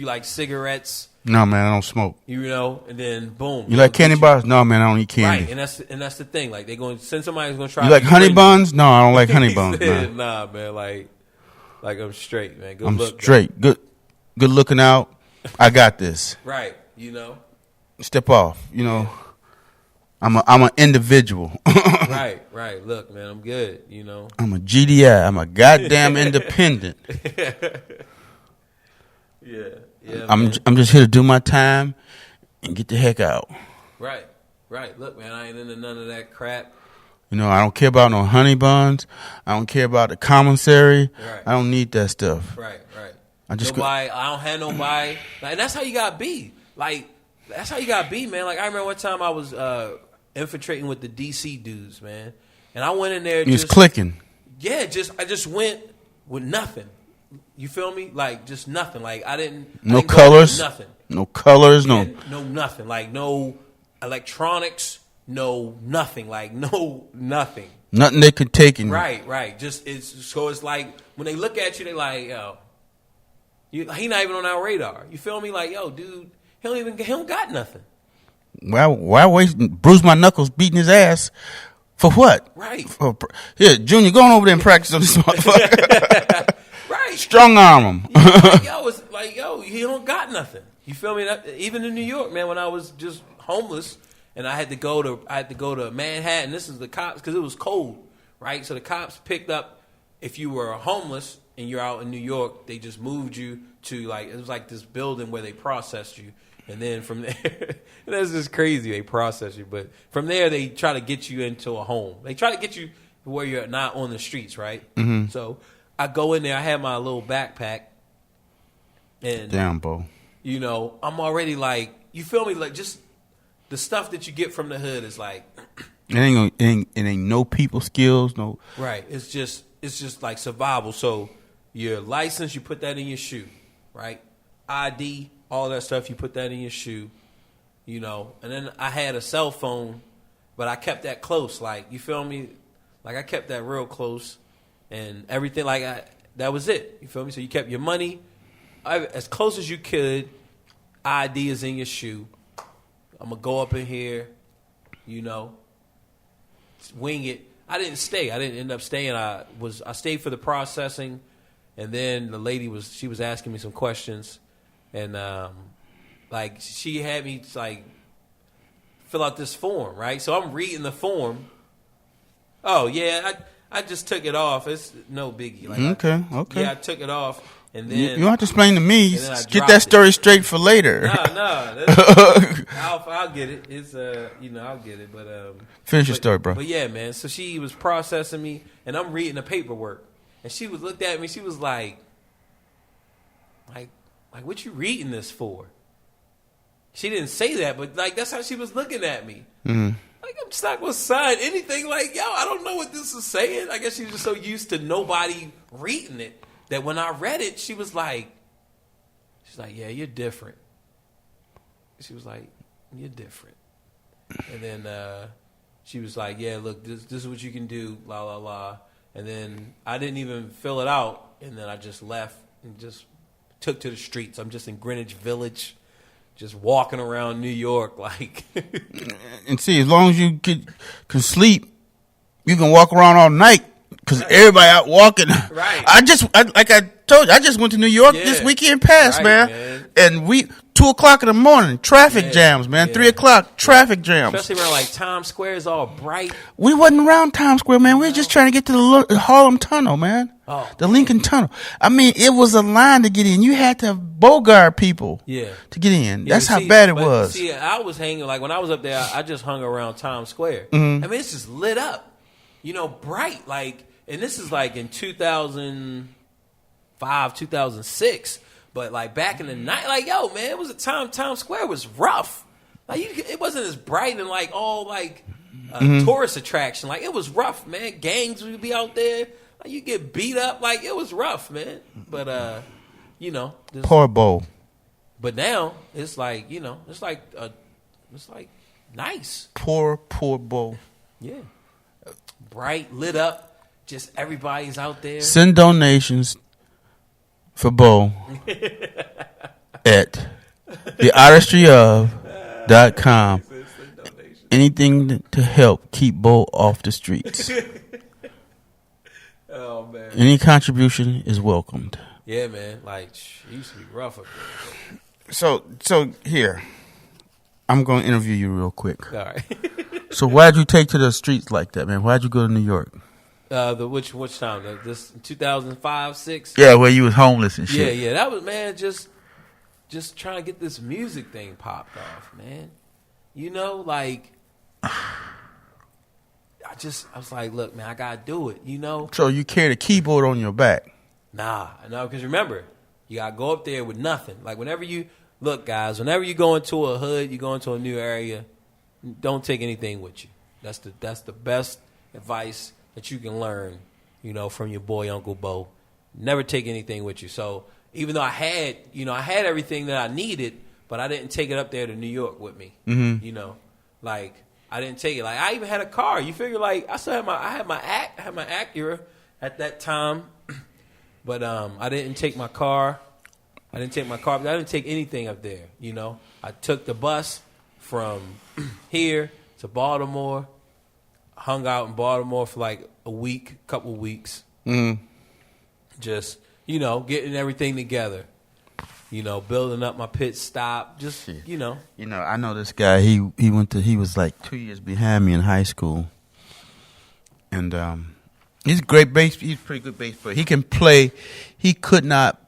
like cigarettes, no man, I don't smoke. You know, and then boom, you like candy bars? No man, I don't eat candy. Right, and that's the thing. Like they're going to send somebody who's gonna try. You like honey buns? No, I don't like honey buns. Said, nah, man, like I'm straight, man. I'm straight. Guy. Good looking out. I got this. Right, you know. Step off. You know. I'm an individual. Right. Look, man, I'm good. You know. I'm a GDI. I'm a goddamn independent. Yeah. I'm just here to do my time and get the heck out. Right. Look, man, I ain't into none of that crap. You know, I don't care about no honey buns. I don't care about the commissary. Right. I don't need that stuff. Right. I don't have nobody. Like, that's how you gotta be. Like, that's how you gotta be, man. Like, I remember one time I was infiltrating with the DC dudes, man, and I went in there. You was clicking. Yeah, I just went with nothing. You feel me? Like, just nothing. Like, I didn't. No colors. Nothing. No colors. No nothing. Like, no electronics. No nothing. Like, no nothing. Nothing they could take in. Right. It's like when they look at you, they like, yo. He not even on our radar. You feel me? Like, yo, dude, he don't got nothing. Why waste? Bruise my knuckles, beating his ass for what? Right. Here, Junior, go on over there and practice on this motherfucker. Right. Strong arm him. It's like, yo, he don't got nothing. You feel me? Even in New York, man, when I was just homeless and I had to go to Manhattan. This is the cops because it was cold, right? So the cops picked up if you were homeless. And you're out in New York, they just moved you to it was like this building where they processed you. And then from there, that's just crazy, they process you. But from there, they try to get you into a home. They try to get you where you're not on the streets, right? Mm-hmm. So I go in there, I have my little backpack. And, damn, Bo. You know, I'm already like, you feel me? Like just the stuff that you get from the hood is like. It ain't no people skills, no. Right. It's just like survival. So. Your license, you put that in your shoe, right? ID, all that stuff, you put that in your shoe, you know. And then I had a cell phone, but I kept that close, like, you feel me? Like, I kept that real close, and everything, that was it, you feel me? So you kept your money as close as you could. ID is in your shoe. I'm going to go up in here, you know, wing it. I didn't stay. I didn't end up staying. I stayed for the processing. And then the lady was asking me some questions, and she had me fill out this form, right? So I'm reading the form. Oh yeah, I just took it off. It's no biggie. Okay. Yeah, I took it off, and then you don't have to explain to me. Get that story straight for later. No. I'll get it. It's I'll get it. But finish your story, bro. But yeah, man. So she was processing me, and I'm reading the paperwork. And she looked at me. She was like, what you reading this for? She didn't say that, but that's how she was looking at me. Mm-hmm. I'm just not gonna sign anything. I don't know what this is saying. I guess she was just so used to nobody reading it that when I read it, she's like, yeah, you're different. She was like, you're different. And then she was like, yeah, look, this is what you can do, la la la. And then I didn't even fill it out, and then I just left and just took to the streets. I'm just in Greenwich Village, just walking around New York like. And see, as long as you can sleep, you can walk around all night because everybody out walking. Right. Like I told you, I just went to New York this weekend past, man. And 2:00 in the morning, traffic jams, man. 3:00, traffic jams. Especially around like Times Square is all bright. We wasn't around Times Square, man. We were just trying to get to the Harlem Tunnel, man. Oh. The Lincoln Tunnel. I mean, it was a line to get in. You had to bogart people to get in. That's how bad it was. See, I was hanging, like when I was up there, I just hung around Times Square. I mean, it's just lit up, bright. Like, and this is like in 2005, 2006. But like back in the night, like, yo, man, it was a time Times Square was rough. Like it wasn't as bright and like all like a tourist attraction. Like it was rough, man. Gangs would be out there. Like you get beat up. Like it was rough, man. But poor Bo. But now it's like it's like nice. Poor Bo. Yeah, bright, lit up. Just everybody's out there. Send donations for Bo at theartistry.com. Anything to help keep Bo off the streets. Oh man! Any contribution is welcomed. Yeah, man. Like it used to be rough up there. So here, I'm going to interview you real quick. All right. So why'd you take to the streets like that, man? Why'd you go to New York? Which time? This 2005, 6? Yeah, where you was homeless and shit. Yeah. That was, man, just trying to get this music thing popped off, man. Like I was like, look, man, I gotta do it. So you carried a keyboard on your back? Nah, no, because remember, you gotta go up there with nothing. Like whenever you guys, whenever you go into a hood, you go into a new area, don't take anything with you. That's the best advice that you can learn, from your boy Uncle Bo. Never take anything with you. So even though I had everything that I needed, but I didn't take it up there to New York with me. Like I didn't take it. Like I even had a car. You figure like I had my Acura at that time, but I didn't take my car. I didn't take anything up there. I took the bus from here to Baltimore. Hung out in Baltimore for like couple weeks. Just, getting everything together. Building up my pit stop. Just, I know this guy. He was like 2 years behind me in high school. And he's a great bass. He's a pretty good bass player. He can play. He could not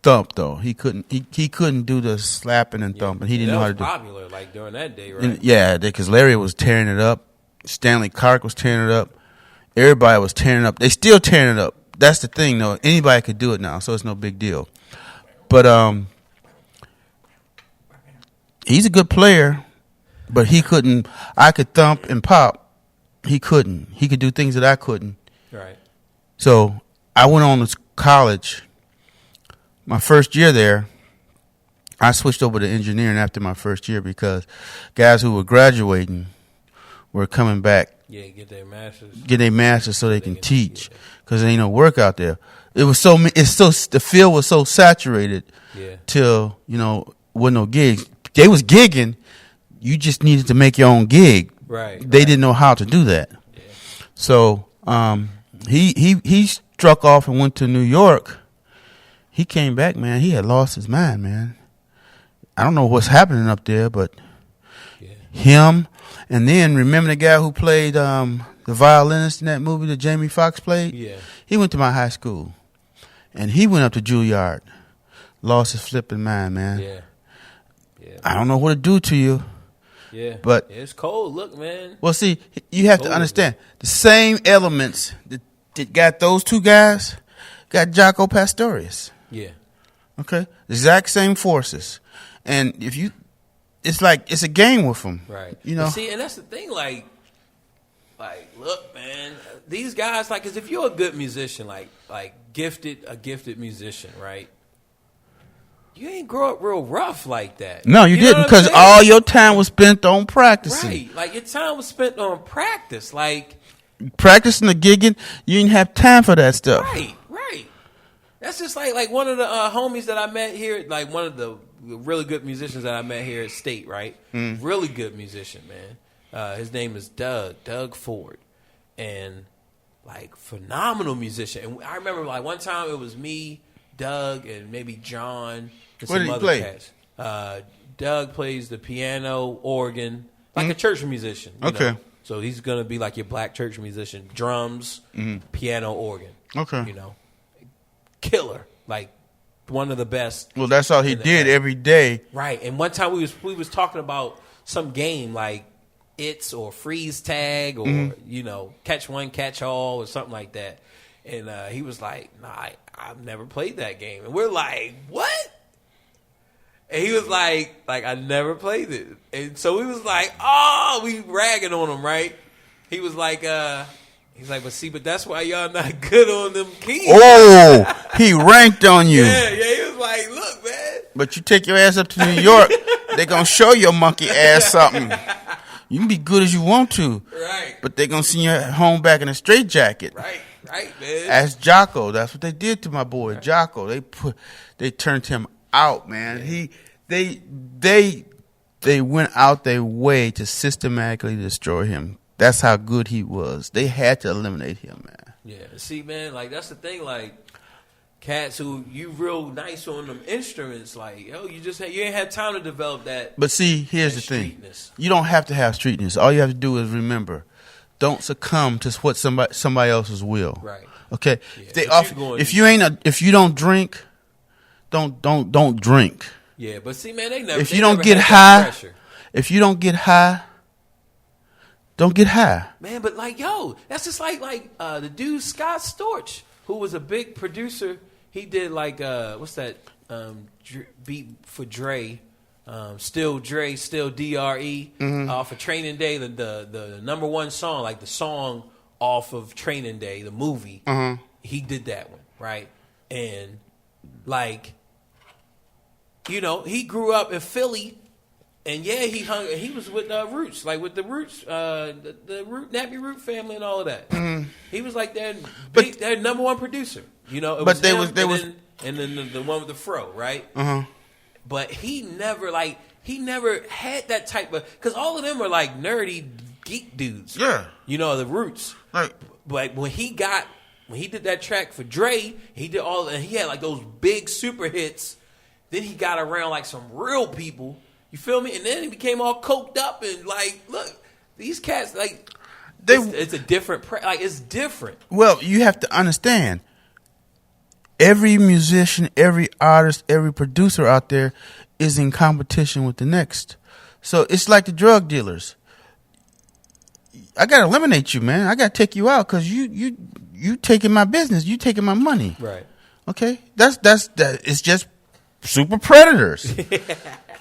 thump though. He couldn't do the slapping and thumping. He didn't know how to do it. That was popular like during that day, right? Because Larry was tearing it up. Stanley Clark was tearing it up. Everybody was tearing it up. They still tearing it up. That's the thing, though. Anybody could do it now, so it's no big deal. But he's a good player, but he couldn't. I could thump and pop. He couldn't. He could do things that I couldn't. Right. So I went on to college. My first year there, I switched over to engineering after my first year because guys who were graduating were coming back. Yeah, get their masters. So they can teach because there ain't no work out there. The field was so saturated till, wasn't no gigs. They was gigging. You just needed to make your own gig. Right. They didn't know how to do that. Yeah. So he struck off and went to New York. He came back, man. He had lost his mind, man. I don't know what's happening up there, but him. And then remember the guy who played the violinist in that movie that Jamie Foxx played? Yeah. He went to my high school. And he went up to Juilliard. Lost his flipping mind, man. Yeah. I don't know what to do to you. Yeah. But it's cold. Look, man. Well, see, you have to understand. The same elements that got those two guys got Jaco Pastorius. Yeah. Okay? The exact same forces. And if you... It's like it's a game with them, right? But see, and that's the thing. Like, look, man, these guys, like, because if you're a good musician, like a gifted musician, right? You ain't grow up real rough like that. No, you didn't, because all your time was spent on practicing. Right, like your time was spent on practice. Like, practicing the gigging, you didn't have time for that stuff. Right. That's just like one of the homies that I met here, like one of the really good musicians that I met here at State, right? Really good musician, man. His name is Doug Ford, and like phenomenal musician. And I remember like one time it was me, Doug, and maybe John and What some did he other play? cats. Doug plays the piano, organ, like a church musician. You Okay. know? So he's gonna be like your black church musician, drums, piano, organ. Okay. You know, killer, like one of the best. Well, that's all he did every day. Right. And one time we was talking about some game like It's or Freeze Tag or you know Catch One Catch All or something like that. And he was like, "Nah, I've never played that game." And we're like, "What?" And he was like I never played it. And so we was like, "Oh, we ragging on him, right?" He was like, he's like, but that's why y'all not good on them keys. Oh, he ranked on you. Yeah, he was like, "Look, man." But you take your ass up to New York, they gonna show your monkey ass something. You can be good as you want to, Right. but they gonna send you home back in a straitjacket. Right, man. Ask Jocko. That's what they did to my boy Jocko. They turned him out, man. They went out their way to systematically destroy him. That's how good he was. They had to eliminate him, man. Yeah, see, man, like that's the thing. Like cats who you real nice on them instruments, like yo, you ain't had time to develop that. But see, here's the thing: streetness. you don't have to have streetness. All you have to do is remember, don't succumb to what somebody else's will. Right. Okay. Yeah, If they offer, if you don't drink, don't drink. Yeah, but see, man, they never. If they you don't never get had that high, pressure. if you don't get high, don't get high. Man, but like, yo, that's just like the dude Scott Storch, who was a big producer. He did like what's that beat for Dre, Still Dre, Still DRE off of Training Day, the number one song, like the song off of Training Day, the movie. He did that one, right? And like, you know, he grew up in Philly. And yeah, he was with Roots, like with the Roots, the Root Nappy Root family and all of that. He was like their number one producer, you know. It But was they him, was and then the one with the fro, right? But he never had that type of, because all of them were like nerdy geek dudes. Yeah. You know, the Roots. Right. But when he did that track for Dre, he had like those big super hits. Then he got around like some real people. You feel me? And then he became all coked up and like, look, these cats like it's a different it's different. Well, you have to understand. Every musician, every artist, every producer out there is in competition with the next. So it's like the drug dealers. I gotta eliminate you, man. I gotta take you out because you taking my business. You taking my money. Right. Okay. That's it's just super predators.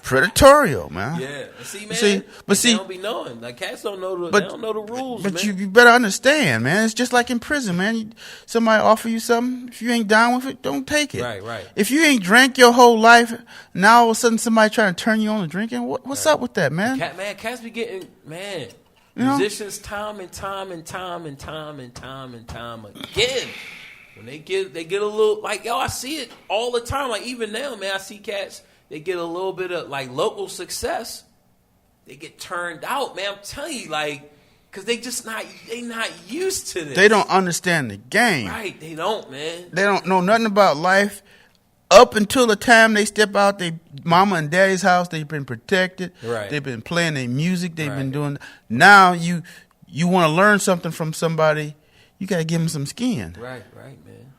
Predatorial, man. Yeah. See, man. They don't be knowing. Like cats don't know they don't know the rules. But man. you better understand, man. It's just like in prison, man. Somebody offer you something. If you ain't down with it, don't take it. Right. If you ain't drank your whole life, now all of a sudden somebody trying to turn you on to drinking. What's up with that, man? Cats be getting You know? musicians time and time again. When they get a little like I see it all the time. Like even now, man, I see cats. They get a little bit of like local success. They get turned out, man. I'm telling you, like, because they not used to this. They don't understand the game. Right, they don't, man. They don't know nothing about life. Up until the time they step out their mama and daddy's house, they've been protected. Right. They've been playing their music. They've been doing. Now you want to learn something from somebody. You got to give them some skin. Right, man.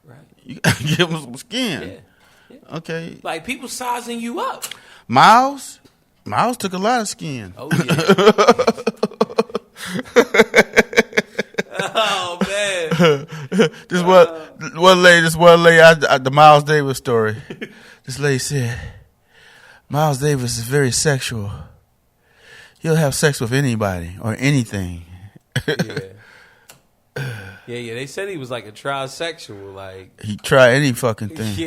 Right. You got to give them some skin. Yeah. Okay. Like people sizing you up. Miles took a lot of skin. Oh yeah. Oh man. This one lady, the Miles Davis story. This lady said, Miles Davis is very sexual. He'll have sex with anybody or anything. Yeah. They said he was like a trisexual, like he tried any fucking thing.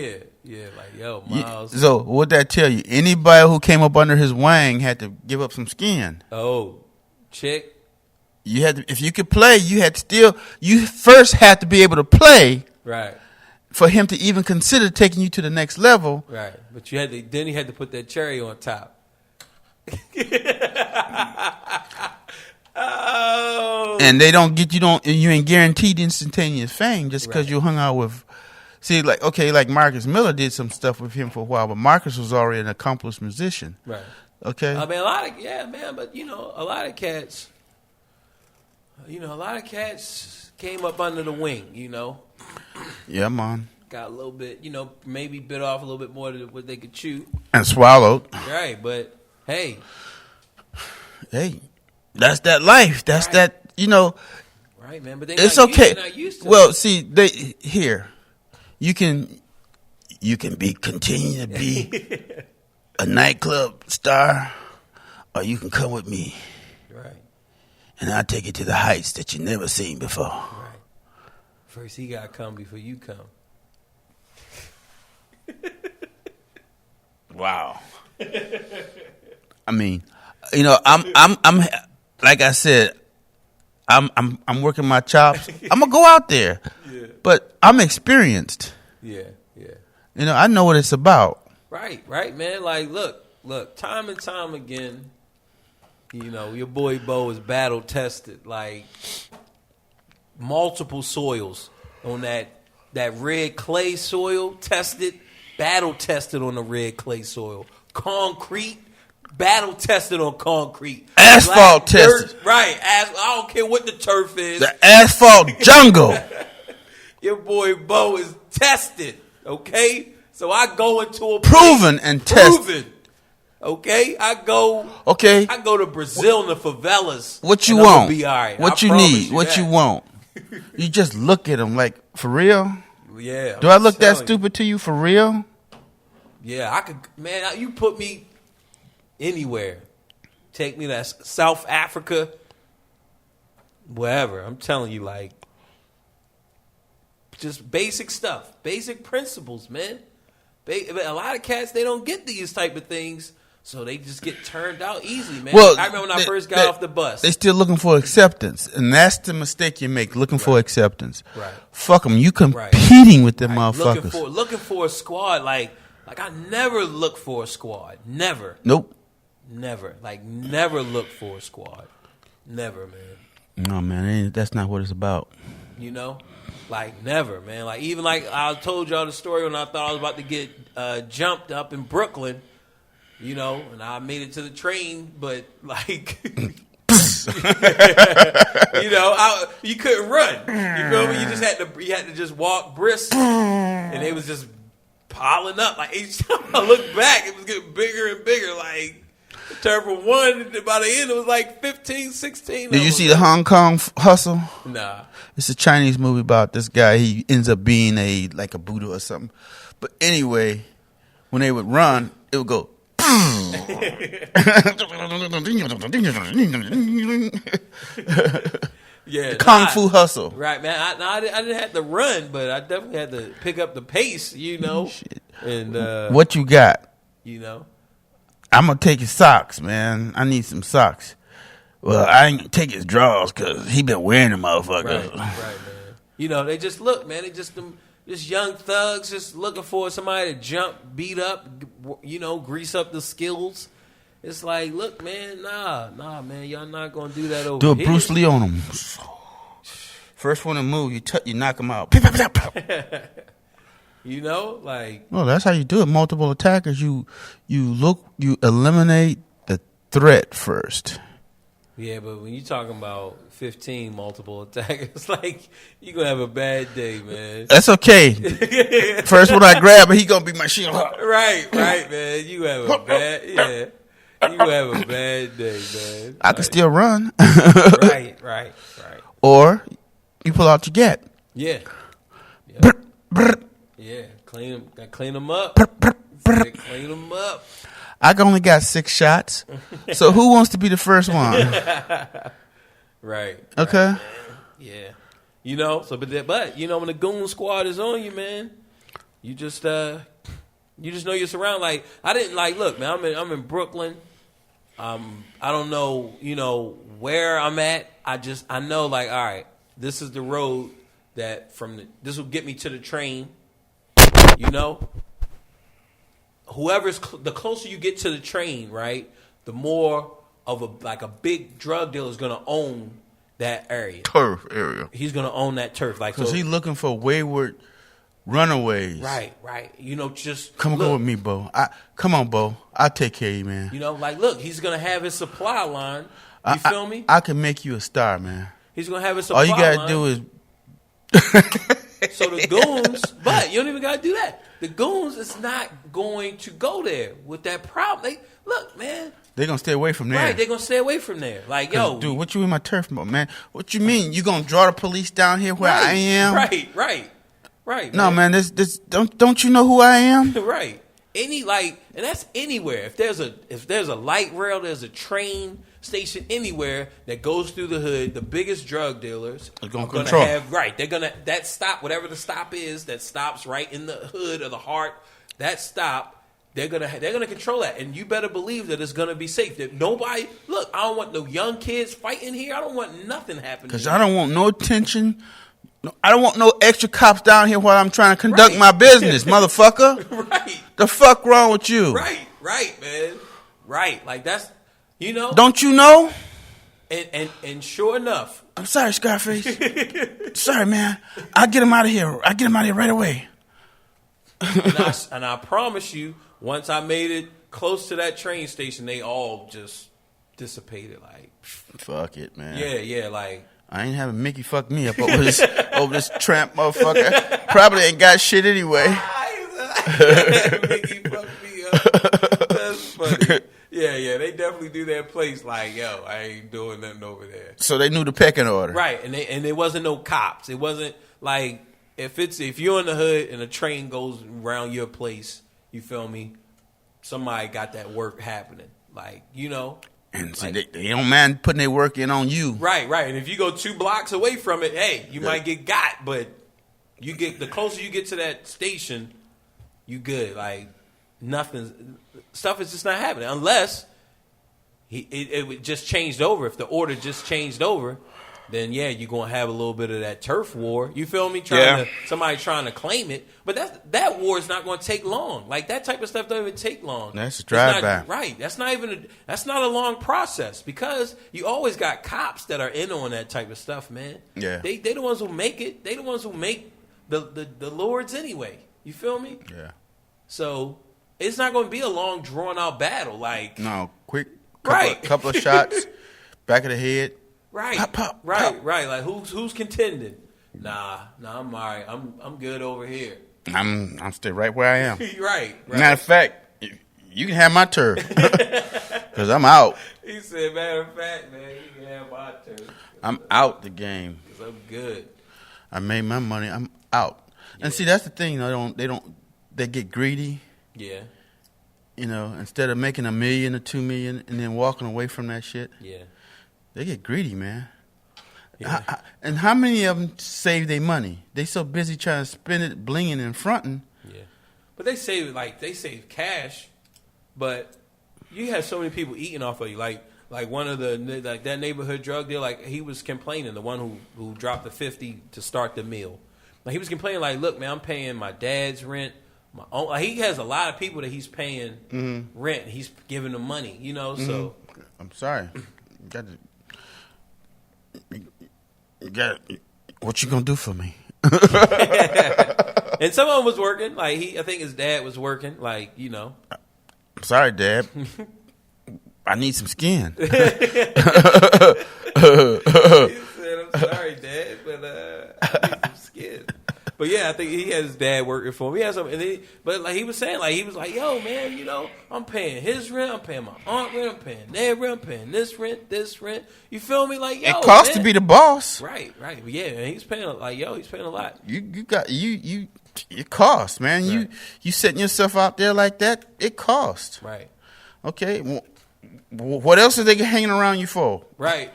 Yeah, like yo, Miles. So what'd that tell you? Anybody who came up under his wing had to give up some skin. Oh, chick. You had to, if you could play, you first had to be able to play. Right. For him to even consider taking you to the next level. Right. But you had to put that cherry on top. Oh. And they don't get you ain't guaranteed instantaneous fame just because you hung out with. See, like Marcus Miller did some stuff with him for a while, but Marcus was already an accomplished musician. Right. Okay. I mean, but a lot of cats came up under the wing, Yeah, man. Got a little bit, maybe bit off a little bit more than what they could chew. And swallowed. Right, but hey, that's that life. That's right. that, Right, man. But it's okay. They're not used to well, it. see, you can continue to be a nightclub star, or you can come with me. Right. And I'll take you to the heights that you never seen before. Right. First, he got to come before you come. Wow. I mean, I'm like I said, I'm working my chops. I'm gonna go out there, but I'm experienced. Yeah. I know what it's about. Right, man. Like, look, time and time again, your boy Bo is battle tested, like multiple soils on that red clay soil, battle tested on the red clay soil, concrete. Battle tested on concrete. Asphalt tested. Dirt, right. I don't care what the turf is. The asphalt jungle. Your boy Bo is tested. Okay? So I go into a proven and tested. Okay? I go to Brazil in the favelas. What you want? Be all right. What you need? What you want? You just look at them like, for real? Yeah. Do I look that stupid to you for real? Yeah, I could. Man, you put me anywhere. Take me to South Africa, wherever. I'm telling you, like, just basic stuff, basic principles, man. A lot of cats, they don't get these type of things, so they just get turned out easily, man. Well, I remember when I first got off the bus. They still looking for acceptance, and that's the mistake you make, looking for acceptance. Right. Fuck them. You competing with them motherfuckers. Looking for a squad, like I never look for a squad. Never. Nope. Never. Like, never look for a squad. Never, man. No, man, that's not what it's about. Like, never, man. Like, even like I told y'all the story when I thought I was about to get jumped up in Brooklyn, and I made it to the train, but like, you couldn't run. You feel me? You had to just walk brisk, and they was just piling up. Like, each time I looked back, it was getting bigger and bigger. Like, turned from one, by the end, it was like 15, 16. Did you see the Hong Kong Hustle? Nah. It's a Chinese movie about this guy. He ends up being like a Buddha or something. But anyway, when they would run, it would go. Yeah, Kung Fu Hustle. Right, man. I didn't have to run, but I definitely had to pick up the pace, Shit. And what you got? I'm going to take his socks, man. I need some socks. Well, I ain't gonna take his drawers because he been wearing them motherfuckers. Right, man. They just look, man. They just young thugs just looking for somebody to jump, beat up, grease up the skills. It's like, look, man, nah, man. Y'all not going to do that over here. Do a Bruce Lee on him. First one to move, you knock him out. Like. No, that's how you do it. Multiple attackers. You eliminate the threat first. Yeah, but when you're talking about 15 multiple attackers, like, you're going to have a bad day, man. That's okay. First one I grab, he going to be my shield. Right, man. You have a bad, you have a bad day, man. I can still run. Right. Or you pull out your gat. Yeah. Yeah, clean them up. Clean them up. I only got 6 shots. So who wants to be the first one? Right. Okay. Right, yeah. But when the goon squad is on you, man, you just know you're surrounded. Like, I didn't look, man, I'm in Brooklyn. I don't know, where I'm at. I know, like, all right, this is the road that this will get me to the train. The closer you get to the train, right, the more of a big drug dealer is gonna own that area. Turf area. He's gonna own that turf, like, because he's looking for wayward runaways. Right. Just go with me, Bo. Come on, Bo. I'll take care of you, man. Look, he's gonna have his supply line. You feel me? I can make you a star, man. He's gonna have his supply line. All you gotta do is. So the goons, but you don't even gotta do that. The goons is not going to go there with that problem. Look, man. They're going to stay away from there. Right, they're going to stay away from there. Like, yo. Dude, what you in my turf mode, man? What you mean? You going to draw the police down here where I am? Right. No, man, this don't you know who I am? Right. And that's anywhere. If there's a light rail, there's a train station anywhere that goes through the hood, the biggest drug dealers are going to control. They're going to, that stop, whatever the stop is, that stops right in the hood or the heart, that stop, they're gonna control that, and you better believe that it's gonna be safe. That nobody, look, I don't want no young kids fighting here. I don't want nothing happening. Because I don't want no attention. I don't want no extra cops down here while I'm trying to conduct my business, motherfucker. Right. The fuck wrong with you? Right, man. Right, like that's, Don't you know? And sure enough, I'm sorry, Scarface. Sorry, man. I'll get him out of here. Right away. and I promise you, once I made it close to that train station, they all just dissipated. Like, fuck it, man. Yeah, like, I ain't having Mickey fuck me up over this tramp motherfucker. Probably ain't got shit anyway. Mickey fucked me up. That's funny. Yeah, they definitely do that place. Like, yo, I ain't doing nothing over there. So they knew the pecking order, right? And there wasn't no cops. It wasn't like. If you're in the hood and a train goes around your place, you feel me? Somebody got that work happening, like, And see, they don't mind putting their work in on you, right. And if you go 2 blocks away from it, hey, you might get got, but the closer you get to that station, you good. Like stuff is just not happening unless it just changed over. If the order just changed over. Then you're gonna have a little bit of that turf war. You feel me? Somebody trying to claim it, but that war is not going to take long. Like that type of stuff don't even take long. That's a drive-by, right? That's not a long process because you always got cops that are in on that type of stuff, man. Yeah, they the ones who make it. They the ones who make the lords anyway. You feel me? Yeah. So it's not going to be a long drawn out battle. Like quick, couple of shots, back of the head. Right, pop. Like who's contending? Nah, I'm all right. I'm good over here. I'm still right where I am. right. Matter of fact, you can have my turf because I'm out. He said, matter of fact, man, you can have my turf. I'm out the game. 'Cause I'm good. I made my money. I'm out. Yeah. And see, that's the thing. They get greedy. Yeah. Instead of making $1 million or $2 million and then walking away from that shit. Yeah. They get greedy, man. Yeah. And how many of them save their money? They so busy trying to spend it, blinging and fronting. Yeah, but they save cash. But you have so many people eating off of you. Like one of that neighborhood drug dealer. Like he was complaining. The one who dropped the 50 to start the meal. Like he was complaining. Like, look, man, I'm paying my dad's rent. My own. Like, he has a lot of people that he's paying rent. He's giving them money. So I'm sorry. What you gonna do for me? And some of them was working. Like I think his dad was working. Like I'm sorry, Dad. I need some skin. He said, "I'm sorry, Dad, but I need some skin." But yeah, I think he had his dad working for him. He had some, but like he was saying, like he was like, "Yo, man, I'm paying his rent, I'm paying my aunt rent, I'm paying their rent, I'm paying this rent. You feel me? Like, yo, it costs to be the boss, right? But yeah, and he's paying he's paying a lot. It costs, man. Right. You setting yourself out there like that, it costs. Right. Okay. What else are they hanging around you for? Right.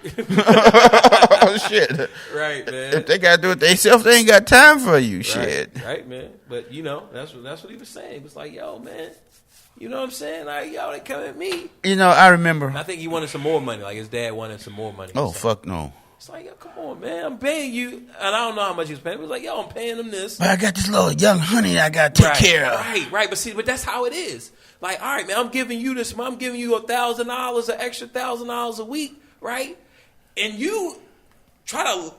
Oh, shit. Right, man. If they got to do it themselves, they ain't got time for you. Right. Shit. Right, man. But, that's what he was saying. He was like, yo, man, You know what I'm saying? Like, yo, they come at me. You know, I remember. I think he wanted some more money. Like his dad wanted some more money. Oh, fuck no. It's like, yo, come on, man. I'm paying you. And I don't know how much he was paying. He was like, yo, I'm paying him this. But I got this little young honey I got to take care of. Right. But that's how it is. Like, all right, man, I'm giving you this. I'm giving you $1,000, an extra $1,000 a week, right? And you try to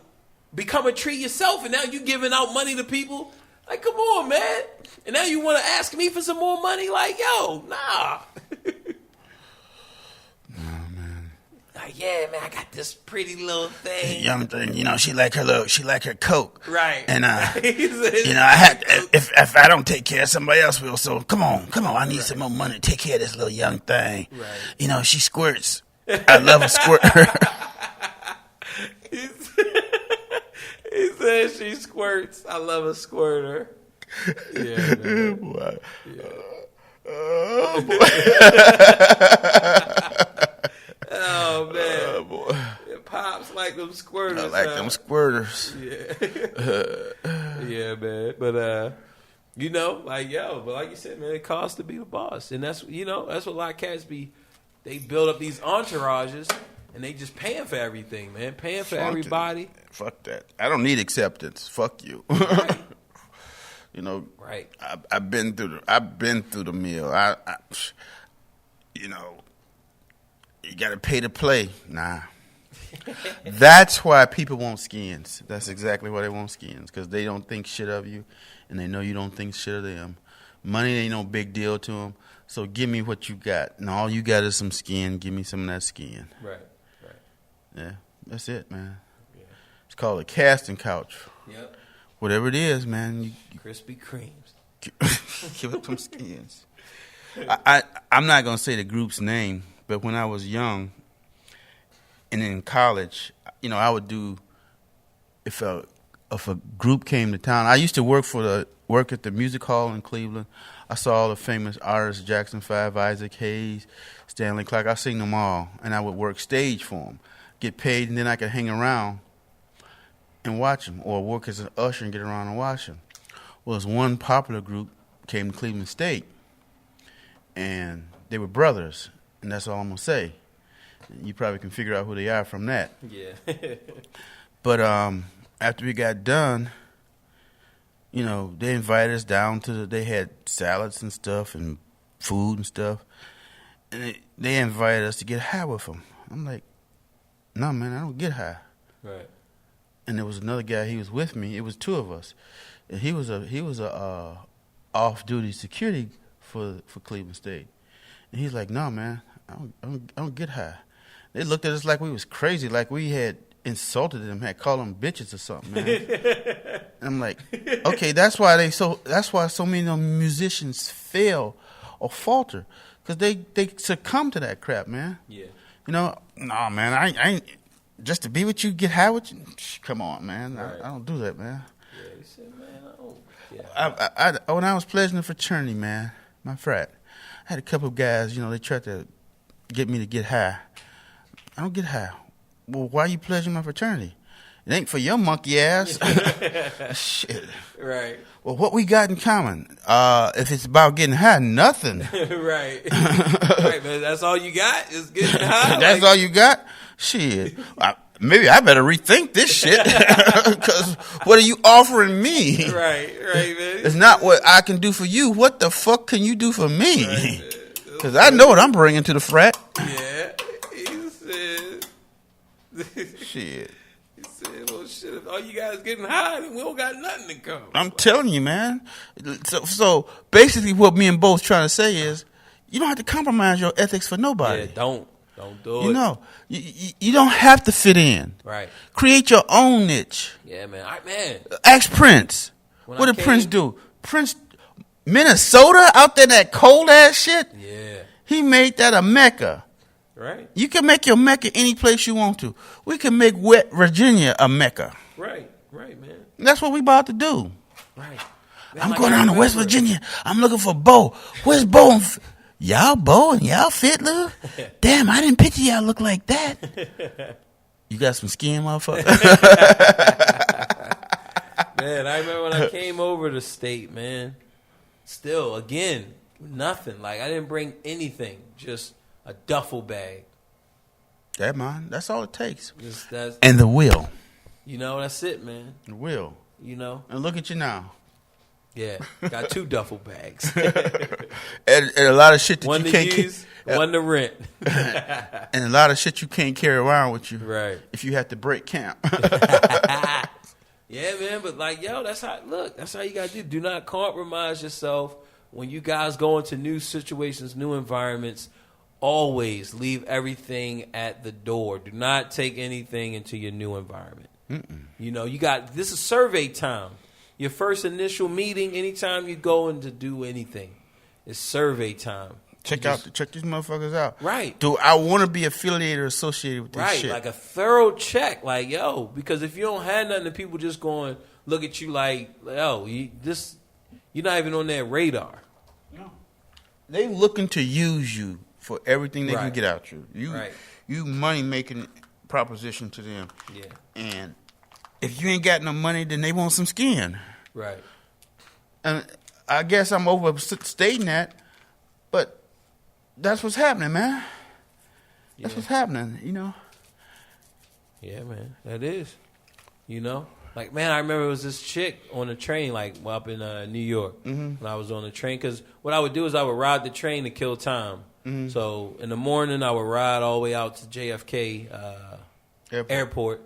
become a tree yourself, and now you giving out money to people. Like, come on, man. And now you want to ask me for some more money? Like, yo, nah. Like, yeah, man, I got this pretty little thing. Young thing, you know, she like her Coke. Right. And, you know, I had, if I don't take care of somebody else will, so come on, I need some more money to take care of this little young thing. Right. You know, she squirts. I love a squirter. He said she squirts. I love a squirter. Yeah, man. Boy. Yeah. Oh, boy. Oh, man. Oh, boy. It pops like them squirters. I like them squirters. Yeah. Yeah, man. But, you know, like, yo, but like you said, man, it costs to be the boss. And that's, you know, that's what a lot of cats be. They build up these entourages, and they just paying for everything, man. Paying for everybody. Fuck that. I don't need acceptance. Fuck you. Right. You know, right. I've been through the mill. You know, you got to pay to play. Nah. That's why people want skins. That's exactly why they want skins, because they don't think shit of you, and they know you don't think shit of them. Money ain't no big deal to them. So give me what you got, and all you got is some skin. Give me some of that skin. Right. Yeah, that's it, man. Yeah. It's called a casting couch. Yep. Whatever it is, man. Krispy Kremes. Give up some skins. I'm not going to say the group's name, but when I was young and in college, you know, I would do, if a group came to town, I used to work at the music hall in Cleveland. I saw all the famous artists, Jackson 5, Isaac Hayes, Stanley Clarke. I seen them all, and I would work stage for them, get paid, and then I could hang around and watch them, or work as an usher and get around and watch them. Well, this one popular group came to Cleveland State, and they were brothers, and that's all I'm going to say. You probably can figure out who they are from that. Yeah. But after we got done, you know, they invited us down they had salads and stuff and food and stuff, and they invited us to get high with them. I'm like, no, man, I don't get high. Right. And there was another guy. He was with me. It was two of us. And he was a off-duty security for Cleveland State. And he's like, no, man, I don't get high. They looked at us like we was crazy, like we had insulted them, had called them bitches or something, man. And I'm like, okay, that's why so many of them musicians fail or falter, because they succumb to that crap, man. Yeah. You know, no, man, I ain't. Just to be with you, get high with you? Come on, man. Right. I don't do that, man. Yeah, he said, man, I don't. Yeah. When I was pledging the fraternity, man, my frat, I had a couple of guys, you know, they tried to get me to get high. I don't get high. Well, why are you pledging my fraternity? It ain't for your monkey ass. Shit. Right. Well, what we got in common? If it's about getting high, nothing. Right. Right, man. That's all you got is getting high? That's all you got? Shit. Maybe I better rethink this shit. Because what are you offering me? Right, man. It's not what I can do for you. What the fuck can you do for me? Because Right, I know what I'm bringing to the frat. Yeah. He said. Shit. He said, well, shit, if all you guys getting high, then we don't got nothing in common. I'm telling you, man. So basically what me and Bo's trying to say is, you don't have to compromise your ethics for nobody. Yeah, don't do it. You know, you don't have to fit in. Right. Create your own niche. Yeah, man. Man. Ask Prince. What did Prince do? Prince, Minnesota, out there, that cold ass shit. Yeah. He made that a mecca. Right. You can make your mecca any place you want to. We can make wet Virginia a mecca. Right, man. And that's what we about to do. Right. Man, I'm going down to West Virginia. I'm looking for Bo. Where's Bo? Y'all Bo and y'all fit, little? Damn, I didn't picture y'all look like that. You got some skin, motherfucker? Man, I remember when I came over to state, man. Still, again, Nothing. Like, I didn't bring anything. Just a duffel bag. That, man. That's all it takes. That's, and the will. You know, that's it, man. The will. You know? And look at you now. Yeah. Got 2 duffel bags. and a lot of shit that one you to can't use, one to rent. And a lot of shit you can't carry around with you. Right. If you have to break camp. Yeah, man. But, like, yo, that's how you got to do. Do not compromise yourself when you guys go into new situations, new environments. Always leave everything at the door. Do not take anything into your new environment. You know, this is survey time. Your first initial meeting, anytime you go in to do anything, it's survey time. Check these motherfuckers out. Right. Do I want to be affiliated or associated with this shit? Right, like a thorough check. Like, yo, because if you don't have nothing, people just going to look at you like, yo, you're not even on their radar. No. They looking to use you for everything they can get out you money making proposition to them. Yeah. And if you ain't got no money, then they want some skin. Right. And I guess I'm overstating that, but that's what's happening, man. That's what's happening, you know. Yeah, man, that is. You know, like, man, I remember it was this chick on the train, like up in New York, when I was on the train. Because what I would do is I would ride the train to kill time. So in the morning, I would ride all the way out to JFK Airport,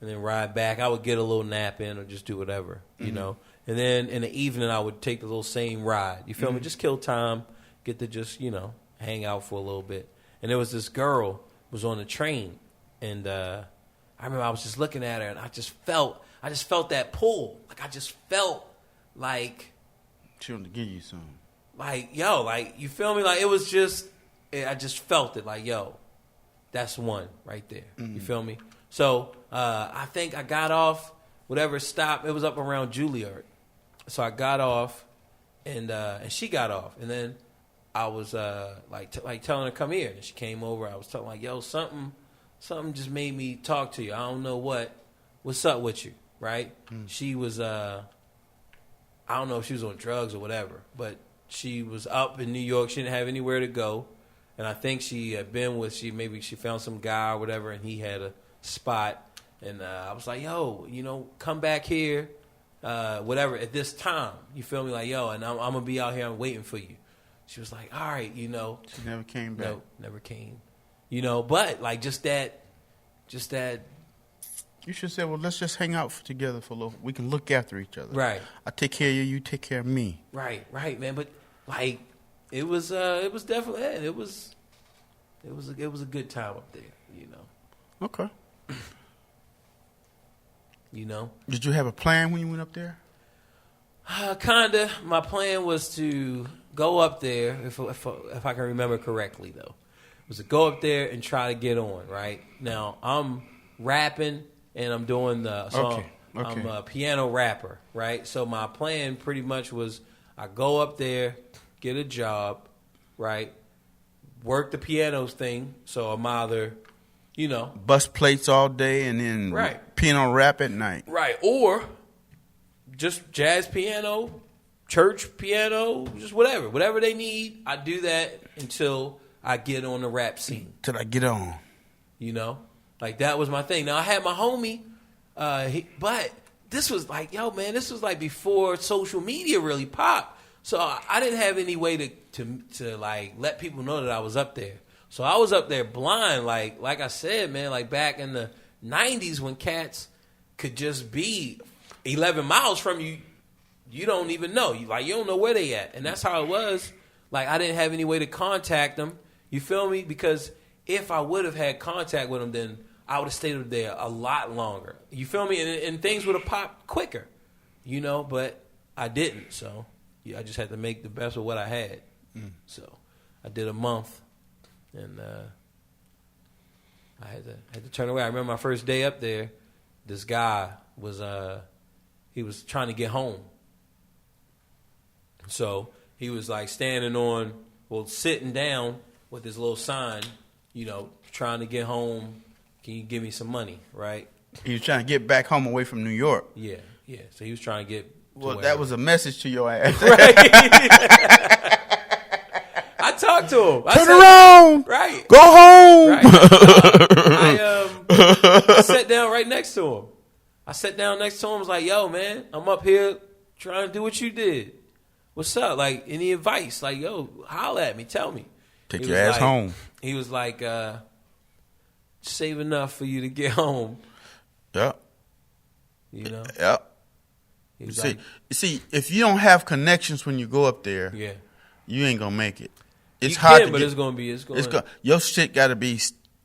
and then ride back. I would get a little nap in or just do whatever, you know. And then in the evening, I would take the little same ride. You feel me? Just kill time, get to just, you know, hang out for a little bit. And there was this girl who was on the train, and I remember I was just looking at her, and I just felt that pull. Like, I just felt like she wanted to give you some. Like, yo, like, you feel me? Like, it was just, I just felt it. Like, yo, that's one right there. You feel me? So I think I got off, whatever stop. It was up around Juilliard. So I got off, and she got off. And then I was like telling her, come here. And she came over. I was telling like, yo, something just made me talk to you. I don't know what. What's up with you, right? She was, I don't know if she was on drugs or whatever, but she was up in New York. She didn't have anywhere to go. And I think she had been maybe she found some guy or whatever, and he had a spot. And I was like, yo, you know, come back here, whatever, at this time. You feel me? Like, yo, and I'm going to be out here. I'm waiting for you. She was like, all right, you know. She never came back. No, never came. You know, but, like, just that. You should say, well, let's just hang out together for a little. We can look after each other. Right. I take care of you, you take care of me. Right, man. But, like, it was definitely, it was a good time up there, you know. Okay. You know. Did you have a plan when you went up there? Kinda. My plan was to go up there, if I can remember correctly, though. Was to go up there and try to get on, right? Now, I'm rapping and I'm doing the song. Okay. I'm a piano rapper, right? So my plan pretty much was I go up there, get a job, right? Work the piano thing, so I'm either, you know. Bust plates all day and then piano rap at night. Right, or just jazz piano, church piano, just whatever. Whatever they need, I do that until I get on the rap scene. Till I get on. You know? Like, that was my thing. Now, I had my homie, but this was like, yo, man, this was like before social media really popped. So I didn't have any way to like let people know that I was up there. So I was up there blind, like I said, man, like back in the 90s when cats could just be 11 miles from you, you don't even know. You don't know where they at. And that's how it was. Like, I didn't have any way to contact them. You feel me? Because if I would have had contact with them, then I would have stayed there a lot longer. You feel me? And things would have popped quicker, you know, but I didn't. So yeah, I just had to make the best of what I had. So I did a month, and I had to turn away. I remember my first day up there, this guy was he was trying to get home. So he was like sitting down with his little sign, you know, trying to get home. Can you give me some money, right? He was trying to get back home away from New York. Yeah. So he was trying to get. Well, that was a message to your ass. Right. I talked to him. Turn around. Right. Go home. Right. I sat down right next to him. I sat down next to him. I was like, yo, man, I'm up here trying to do what you did. What's up? Like, any advice? Like, yo, holla at me. Tell me. Take your ass home. He was like, save enough for you to get home. Yep. You know? Yep. See, if you don't have connections when you go up there, you ain't gonna make it. It's hard, but it's gonna. Your shit gotta be.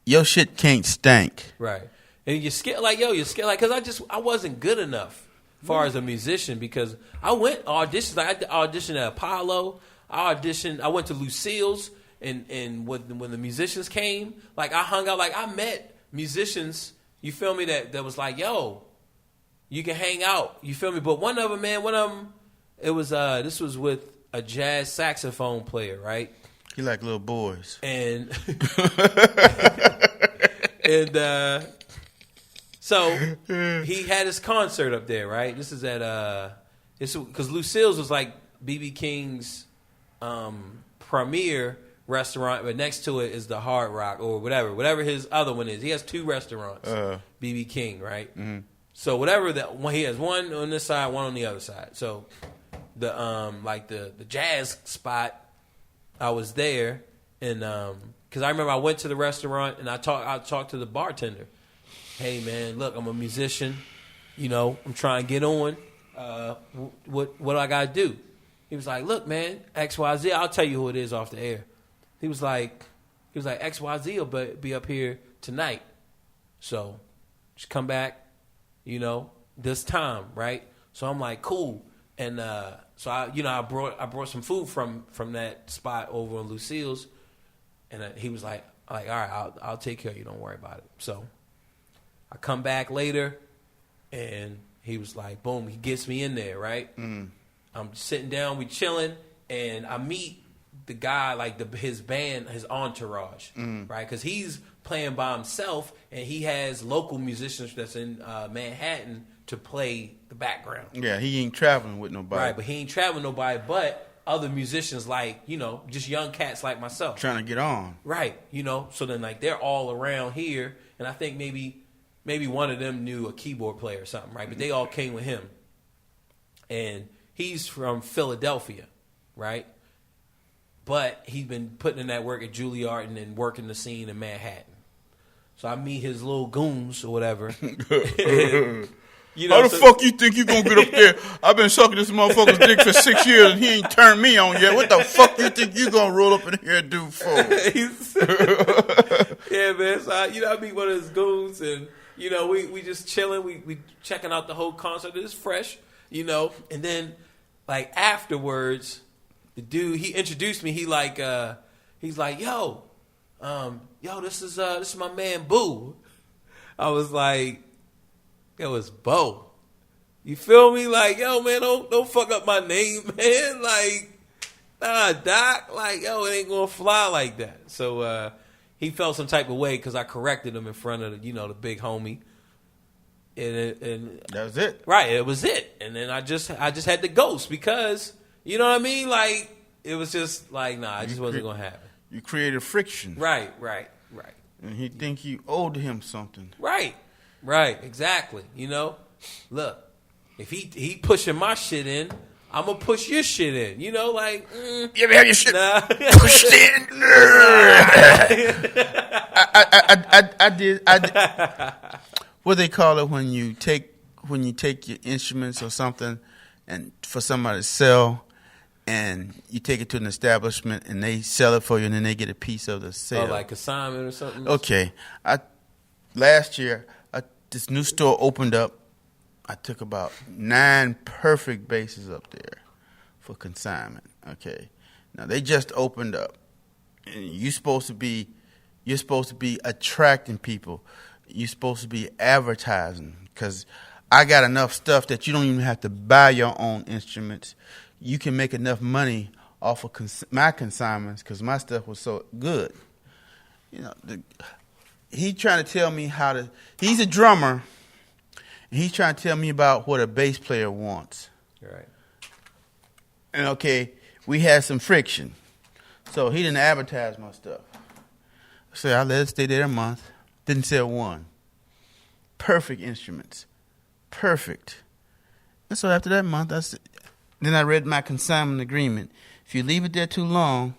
Your shit can't stink. Right, and you're scared. Like you're scared. Like, cause I wasn't good enough as far as a musician because I went auditions. Like I auditioned at Apollo. I went to Lucille's, and when the musicians came, like I hung out. Like I met musicians. You feel me? That was like, yo. You can hang out, you feel me? But one of them, it was this was with a jazz saxophone player, right? He like little boys, and so he had his concert up there, right? This is at because Lucille's was like BB King's premier restaurant, but next to it is the Hard Rock or whatever his other one is. He has two restaurants, BB King, right? Mm-hmm. So whatever he has one on this side, one on the other side. So the the jazz spot, I was there, and because I remember I went to the restaurant and I talked to the bartender. Hey man, look, I'm a musician. You know, I'm trying to get on. What do I gotta do? He was like, look, man, XYZ. I'll tell you who it is off the air. He was like XYZ will be up here tonight. So just come back. You know, this time, right? So I'm like, cool, and so I brought some food from that spot over on Lucille's, and he was like, all right, I'll take care of you. Don't worry about it. So I come back later, and he was like, boom, he gets me in there, right? Mm. I'm sitting down, we chilling, and I meet the guy, like his band, his entourage, right? Because he's playing by himself, and he has local musicians that's in Manhattan to play the background. Yeah, he ain't traveling with nobody. Right, but he ain't traveling with nobody, but other musicians like, just young cats like myself. Trying to get on. Right, so then like they're all around here, and I think maybe one of them knew a keyboard player or something, right? But they all came with him. And he's from Philadelphia, right? But he's been putting in that work at Juilliard and then working the scene in Manhattan. So I meet his little goons or whatever. And, how the fuck you think you gonna get up there? I've been sucking this motherfucker's dick for 6 years and he ain't turned me on yet. What the fuck you think you gonna roll up in here and do for? Yeah, man. So I meet one of his goons and we just chilling. We checking out the whole concert. It's fresh, and then like afterwards, the dude he introduced me. He's like, yo, this is my man Boo. I was like, yo, it's Bo. You feel me? Like, yo, man, don't fuck up my name, man. Like, nah, Doc. Like, yo, it ain't gonna fly like that. So he felt some type of way because I corrected him in front of the big homie. And that was it. Right, it was it. And then I just had to ghost because you know what I mean. Like it was just like nah, it just wasn't gonna happen. You created friction. Right. And he think you owed him something. Right, exactly. Look, if he pushing my shit in, I'm gonna push your shit in. You ever have your shit pushed in? I did. What they call it when you take your instruments or something, and for somebody to sell, and you take it to an establishment and they sell it for you, and then they get a piece of the sale. Oh, like consignment or something. Okay, last year this new store opened up. I took about 9 perfect basses up there for consignment. Okay, now they just opened up, and you're supposed to be attracting people. You're supposed to be advertising because I got enough stuff that you don't even have to buy your own instruments. You can make enough money off of my consignments because my stuff was so good. He trying to tell me how to. He's a drummer. And he's trying to tell me about what a bass player wants. Right. And okay, we had some friction. So he didn't advertise my stuff. So I let it stay there a month. Didn't sell one. Perfect instruments. Perfect. And so after that month, then I read my consignment agreement. If you leave it there too long,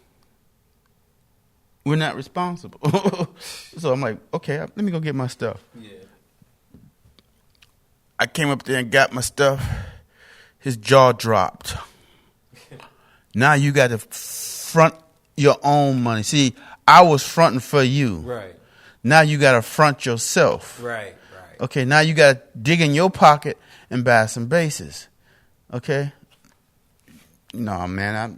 we're not responsible. So I'm like, okay, let me go get my stuff. Yeah. I came up there and got my stuff. His jaw dropped. Now you got to front your own money. See, I was fronting for you. Right. Now you got to front yourself. Right. Okay, now you got to dig in your pocket and buy some basses. Okay? No, man,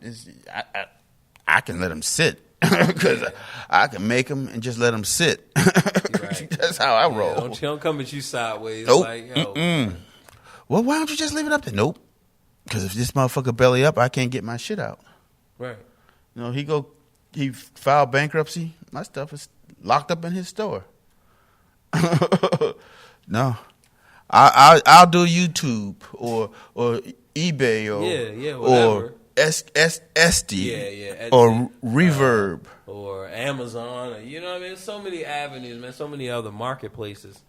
I can let them sit. Because I can make them and just let them sit. Right. That's how I roll. Don't come at you sideways. Nope. Like, yo. Well, why don't you just leave it up there? Nope. Because if this motherfucker belly up, I can't get my shit out. Right. You know, he filed bankruptcy. My stuff is locked up in his store. No. I'll do YouTube or eBay or Etsy or Reverb or Amazon, or, you know what I mean? So many avenues, man. So many other marketplaces.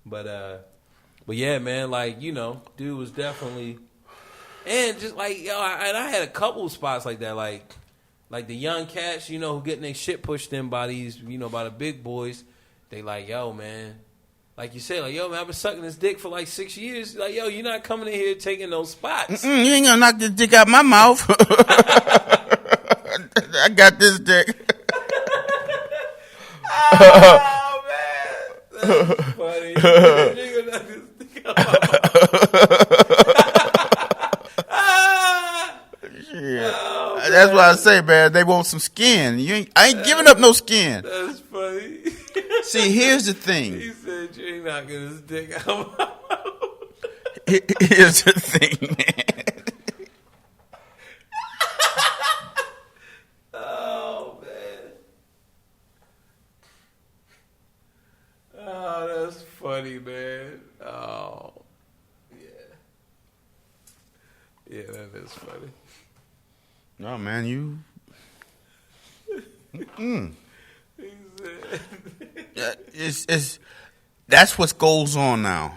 But yeah, man. Like, you know, dude was definitely, and just like I had a couple of spots like that, like the young cats, you know, who getting their shit pushed in by these, you know, by the big boys. They like, yo, man. Like you said, like, yo, man, I've been sucking this dick for like 6 years. Like, yo, you're not coming in here taking those spots. You ain't gonna knock this dick out my mouth. I got this dick. Oh, man. That's funny. You ain't gonna knock this dick out my mouth. Shit. Oh, that's why I say, man, they want some skin. I ain't giving up no skin. That's funny. See, here's the thing. He said you ain't knocking his dick out my mouth. Here's the thing, man. Oh, man. Oh, that's funny, man. Oh, yeah. Yeah, that is funny. No, man, you. That's what goes on now.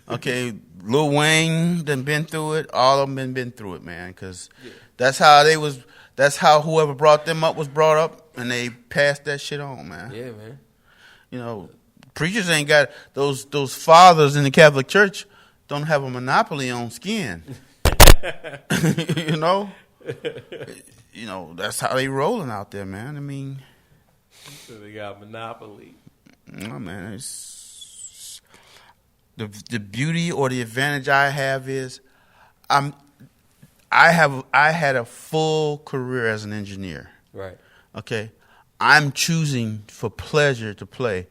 Okay, Lil Wayne done been through it. All of them been through it, man. Because that's how they was. That's how whoever brought them up was brought up, and they passed that shit on, man. Yeah, man. You know, preachers ain't got those fathers in the Catholic Church don't have a monopoly on skin. You know. You know, that's how they rolling out there, man. I mean, so they got monopoly. No, man. It's the beauty or the advantage I have is I had a full career as an engineer. Right. Okay. I'm choosing for pleasure to play.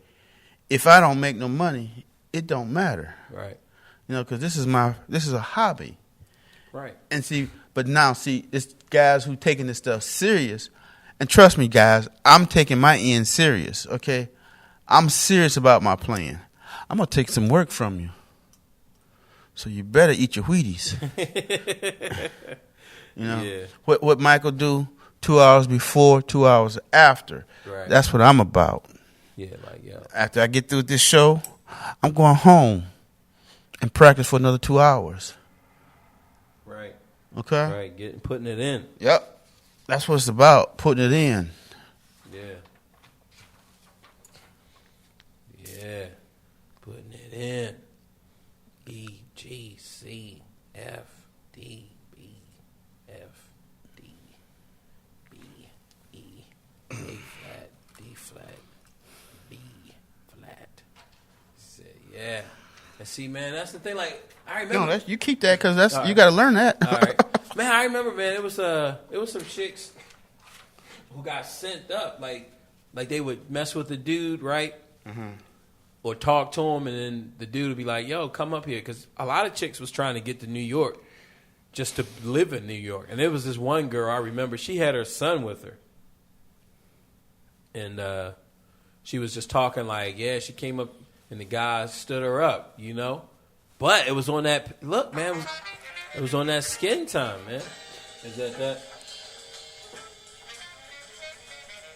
If I don't make no money, it don't matter. Right. You know, because this is a hobby. Right. And but now it's guys who taking this stuff serious. And trust me, guys, I'm taking my end serious, okay? I'm serious about my playing. I'm going to take some work from you. So you better eat your Wheaties. You know? Yeah. What Michael do 2 hours before, 2 hours after. Right. That's what I'm about. Yeah, like, yo. After I get through with this show, I'm going home and practice for another 2 hours. Right. Okay? Right, putting it in. Yep. That's what it's about, putting it in. Yeah. Yeah. Putting it in. E, G, C, F, D, B, F, D, B, E, A flat, D flat, B flat. Yeah. And see, man, that's the thing, like, I remember. No, you keep that because you got to learn that. All right. Man, I remember, man, it was some chicks who got sent up, like they would mess with the dude, right? Mm-hmm. Or talk to him, and then the dude would be like, yo, come up here. Because a lot of chicks was trying to get to New York just to live in New York. And there was this one girl, I remember, she had her son with her. And she was just talking like, yeah, she came up, and the guy stood her up, you know? But it was on that, look, man, it was on that skin time, man. Is that?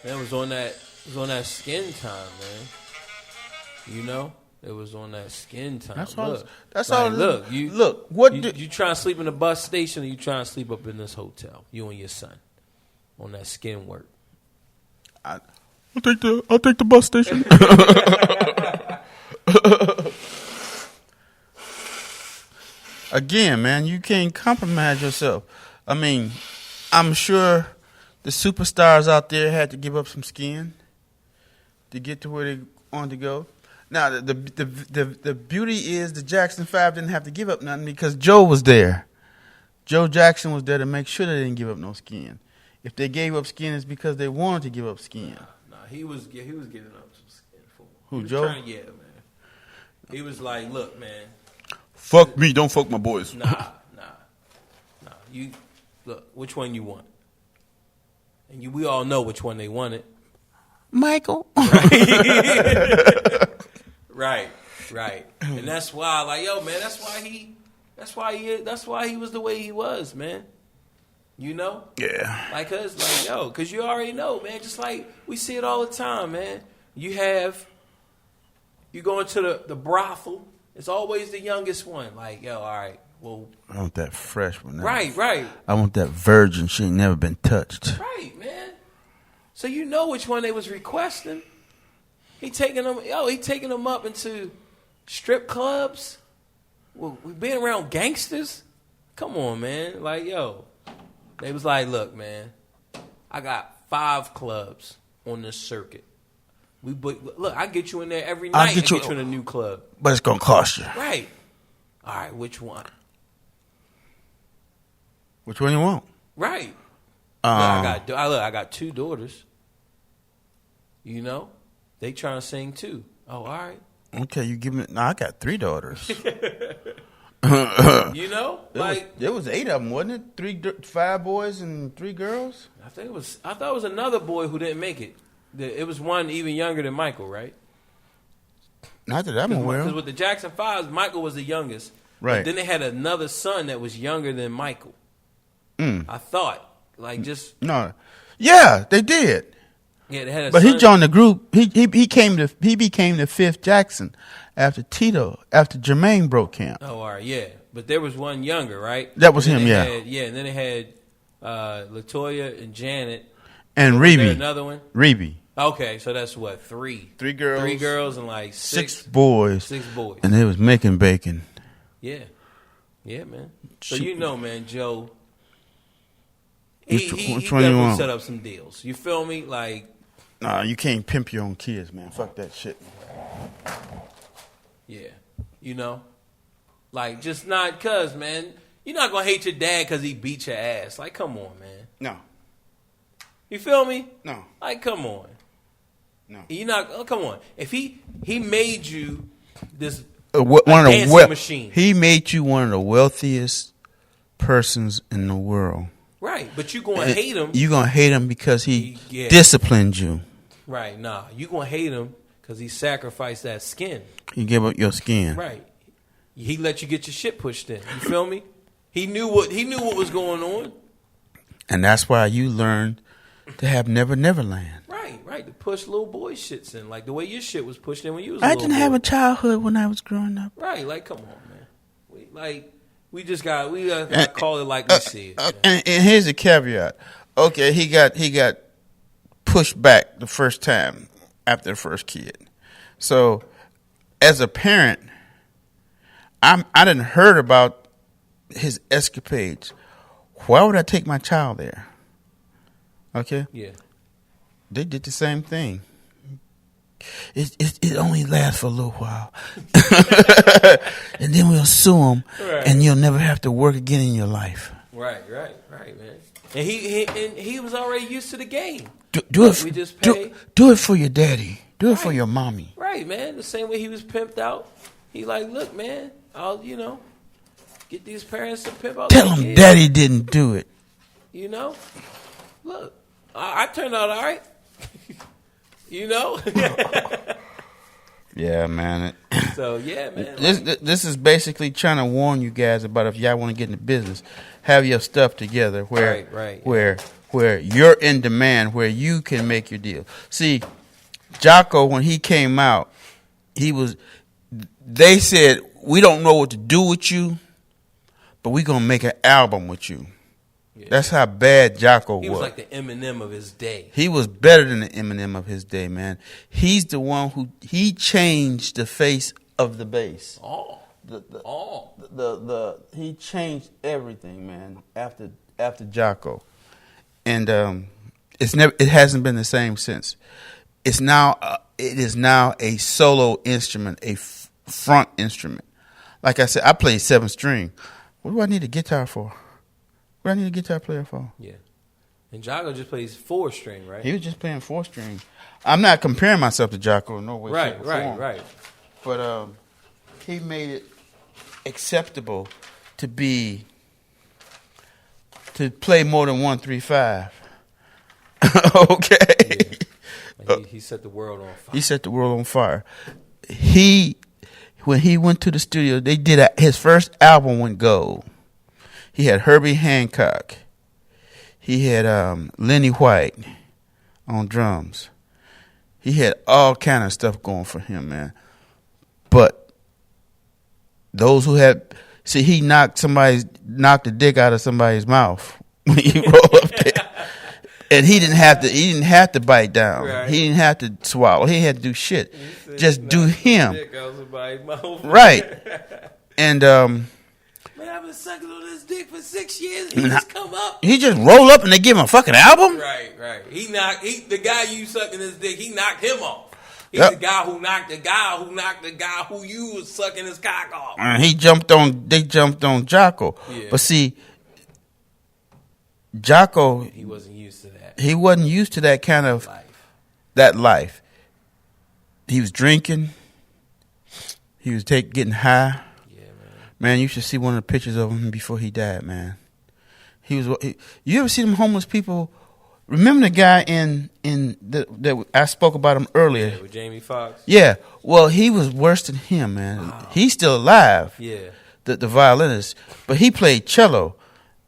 Man, it was on that skin time, man. You know, it was on that skin time. That's all. Look, That's like, all. Look, you trying to sleep in the bus station, or you trying to sleep up in this hotel? You and your son on that skin work. I'll take the bus station. Again, man, you can't compromise yourself. I mean, I'm sure the superstars out there had to give up some skin to get to where they wanted to go. Now, the beauty is the Jackson 5 didn't have to give up nothing because Joe was there. Joe Jackson was there to make sure they didn't give up no skin. If they gave up skin, it's because they wanted to give up skin. Nah, he was giving up some skin for him. Who, Joe? Yeah, man. He was like, look, man. Fuck me, don't fuck my boys. Nah. You look, which one you want? And we all know which one they wanted. Michael. Right. And that's why, like, yo, man, that's why he was the way he was, man. You know? Yeah. Like, cause you already know, man. Just like we see it all the time, man. You go into the brothel. It's always the youngest one. Like, yo, all right, well, I want that fresh one. Right. I want that virgin. She ain't never been touched. Right, man. So you know which one they was requesting. He taking them up into strip clubs. Well, we been around gangsters. Come on, man. Like, yo, they was like, look, man, I got 5 clubs on this circuit. Look, I get you in there every night. I get you in a new club, but it's gonna cost you. Right. All right. Which one? Which one you want? Right. I got 2 daughters. You know, they trying to sing too. Oh, all right. Okay, you give me. No, I got 3 daughters. You know, there was 8 of them, wasn't it? 5 boys and 3 girls. I thought it was another boy who didn't make it. It was one even younger than Michael, right? Not that I'm aware. Because with the Jackson 5s, Michael was the youngest. Right. But then they had another son that was younger than Michael. I thought, like, just no. Yeah, they did. Yeah, they had a but son. he joined the group. He became the 5th Jackson after Jermaine broke camp. Oh, all right, yeah. But there was one younger, right? That was him, yeah. And then they had Latoya and Janet. And Reby. Another one? Reby. Okay, so that's what, 3? 3 girls. 3 girls and like 6 boys. 6 boys. And they was making bacon. Yeah. Yeah, man. So you know, man, Joe, he definitely set up some deals. You feel me? Like, nah, you can't pimp your own kids, man. Fuck that shit. Yeah. You know? Like, just not because, man, you're not going to hate your dad because he beat your ass. Like, come on, man. No. You feel me? No. Like, come on. No. You're not, come on. If he made you this dancing machine. He made you one of the wealthiest persons in the world. Right, but you're going to hate him. You're going to hate him because he disciplined you. Right, nah. You're going to hate him because he sacrificed that skin. He gave up your skin. Right. He let you get your shit pushed in. You feel me? He knew what was going on. And that's why you learned to have Never Neverland. Right. To push little boy shits in. Like the way your shit was pushed in when you was a little boy. I didn't have a childhood when I was growing up. Right, like, come on, man. We just got to call it like we see it. And here's a caveat. Okay, he got pushed back the first time after the first kid. So, as a parent, I didn't heard about his escapades. Why would I take my child there? Okay? Yeah. They did the same thing. It only lasts for a little while. And then we'll sue him, and you'll never have to work again in your life. Right, man. And he was already used to the game. Do it for your daddy. Do it for your mommy. Right, man. The same way he was pimped out. He like, look, man, I'll, get these parents to pimp out. Tell them daddy didn't do it. You know? Look, I turned out all right. You know? Yeah, man. So yeah, man. This is basically trying to warn you guys about if y'all want to get into business, have your stuff together where where you're in demand, where you can make your deal. See, Jocko, when he came out, they said, we don't know what to do with you, but we're going to make an album with you. Yeah. That's how bad Jocko was. He was like the Eminem of his day. He was better than the Eminem of his day, man. He's the one he changed the face of the bass. He changed everything, man, after Jocko. And it hasn't been the same since. It is now a solo instrument, a front instrument. Like I said, I play 7-string. What do I need a guitar for? What do I need a guitar player for? Yeah. And Jocko just plays 4-string, right? He was just playing 4-string. I'm not comparing myself to Jocko in no way. Right. But he made it acceptable to play more than 1-3-5. Okay. Yeah. He set the world on fire. He set the world on fire. When he went to the studio, they did his first album went gold. He had Herbie Hancock. He had Lenny White on drums. He had all kind of stuff going for him, man. But those who he knocked the dick out of somebody's mouth when he rolled up there. And he didn't have to bite down. Right. He didn't have to swallow. He didn't have to do shit. Just do him. Right. And man, I've been sucking on this dick for 6 years. He just come up. He just roll up and they give him a fucking album? Right. The guy you sucking his dick, he knocked him off. He's the guy who knocked the guy who you was sucking his cock off. And they jumped on Jocko. Yeah. But see, Jocko, he wasn't used to that. He wasn't used to that kind of life. He was drinking. He was getting high. Yeah, man, you should see one of the pictures of him before he died, man. You ever see them homeless people? Remember the guy that I spoke about him earlier? Yeah, with Jamie Foxx. Yeah. Well, he was worse than him, man. Wow. He's still alive. Yeah. The violinist, but he played cello.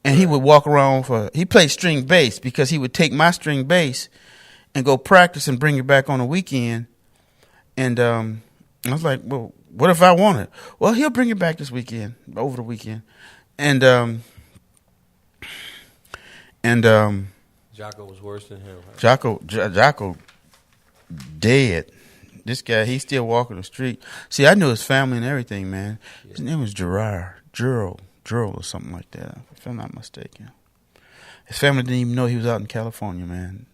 And he would walk around he played string bass because he would take my string bass and go practice and bring it back on the weekend. And I was like, well, what if I want it? Well, he'll bring it back this weekend, over the weekend. And Jocko was worse than him. Right? Jocko dead. This guy, he's still walking the street. See, I knew his family and everything, man. Yeah. His name was Gerald or something like that, if I'm not mistaken. His family didn't even know he was out in California, man.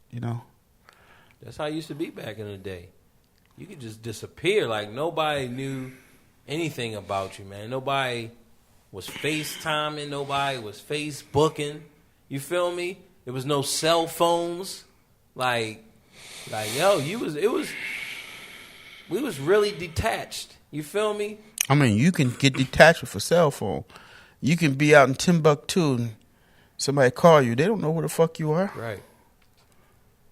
You know? That's how it used to be back in the day. You could just disappear. Like, nobody knew anything about you, man. Nobody was FaceTiming. Nobody was Facebooking. You feel me? There was no cell phones. We was really detached. You feel me? I mean, you can get detached with a cell phone. You can be out in Timbuktu and somebody call you. They don't know where the fuck you are.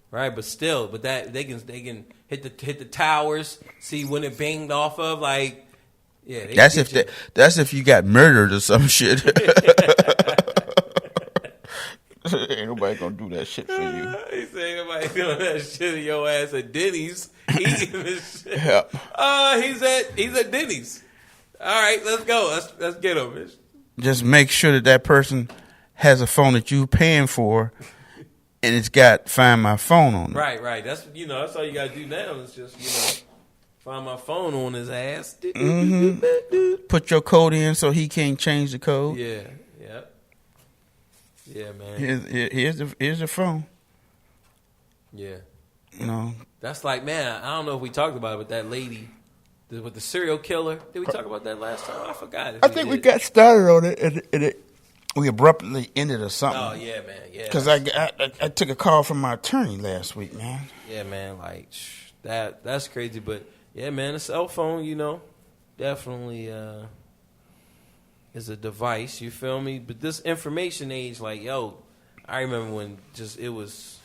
Right, but still, that they can hit the towers, see when it banged off of, like, yeah. That's if you got murdered or some shit. Ain't nobody gonna do that shit for you. He said nobody doing that shit in your ass at Denny's. Eating this shit. Yeah. He's at Denny's. All right, let's go. Let's get him, bitch. Just make sure that person has a phone that you're paying for, and it's got Find My Phone on it. Right. That's all you gotta do now is just find my phone on his ass. Mm-hmm. Put your code in so he can't change the code. Yeah, man. Here's the phone. Yeah. No. That's like, man, I don't know if we talked about it, but that lady with the serial killer, did we talk about that last time? I forgot. I think we got started on it, and we abruptly ended or something. Oh, yeah, man, yeah. Because I took a call from my attorney last week, man. Yeah, man, like, that's crazy. But, yeah, man, a cell phone, definitely is a device, you feel me? But this information age, like, yo, I remember when it was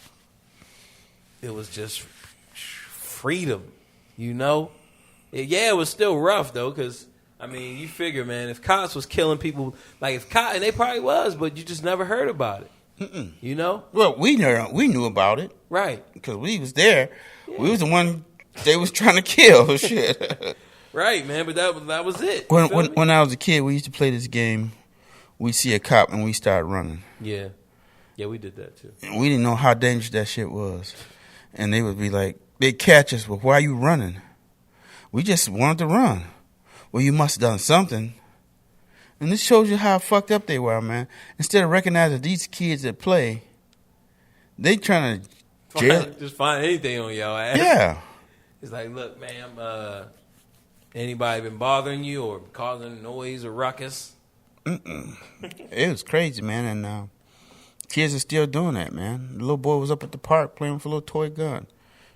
just freedom, it was still rough though, because I mean, you figure, man, if cops was killing people, like if cops, and they probably was, but you just never heard about it. Mm-mm. You know? Well, we knew about it, Right? because we was there. Yeah. We was the one they was trying to kill. Shit. Right, man. But that was it. When I was a kid, we used to play this game. We see a cop and we start running. Yeah, we did that too. And we didn't know how dangerous that shit was, and they would be like, they'd catch us. Well, why are you running? We just wanted to run. Well, you must have done something. And this shows you how fucked up they were, man. Instead of recognizing these kids that play, they trying to just find anything on y'all ass. Yeah. It's like, look, ma'am, anybody been bothering you or causing noise or ruckus? Mm-mm. It was crazy, man, and kids are still doing that, man. The little boy was up at the park playing with a little toy gun.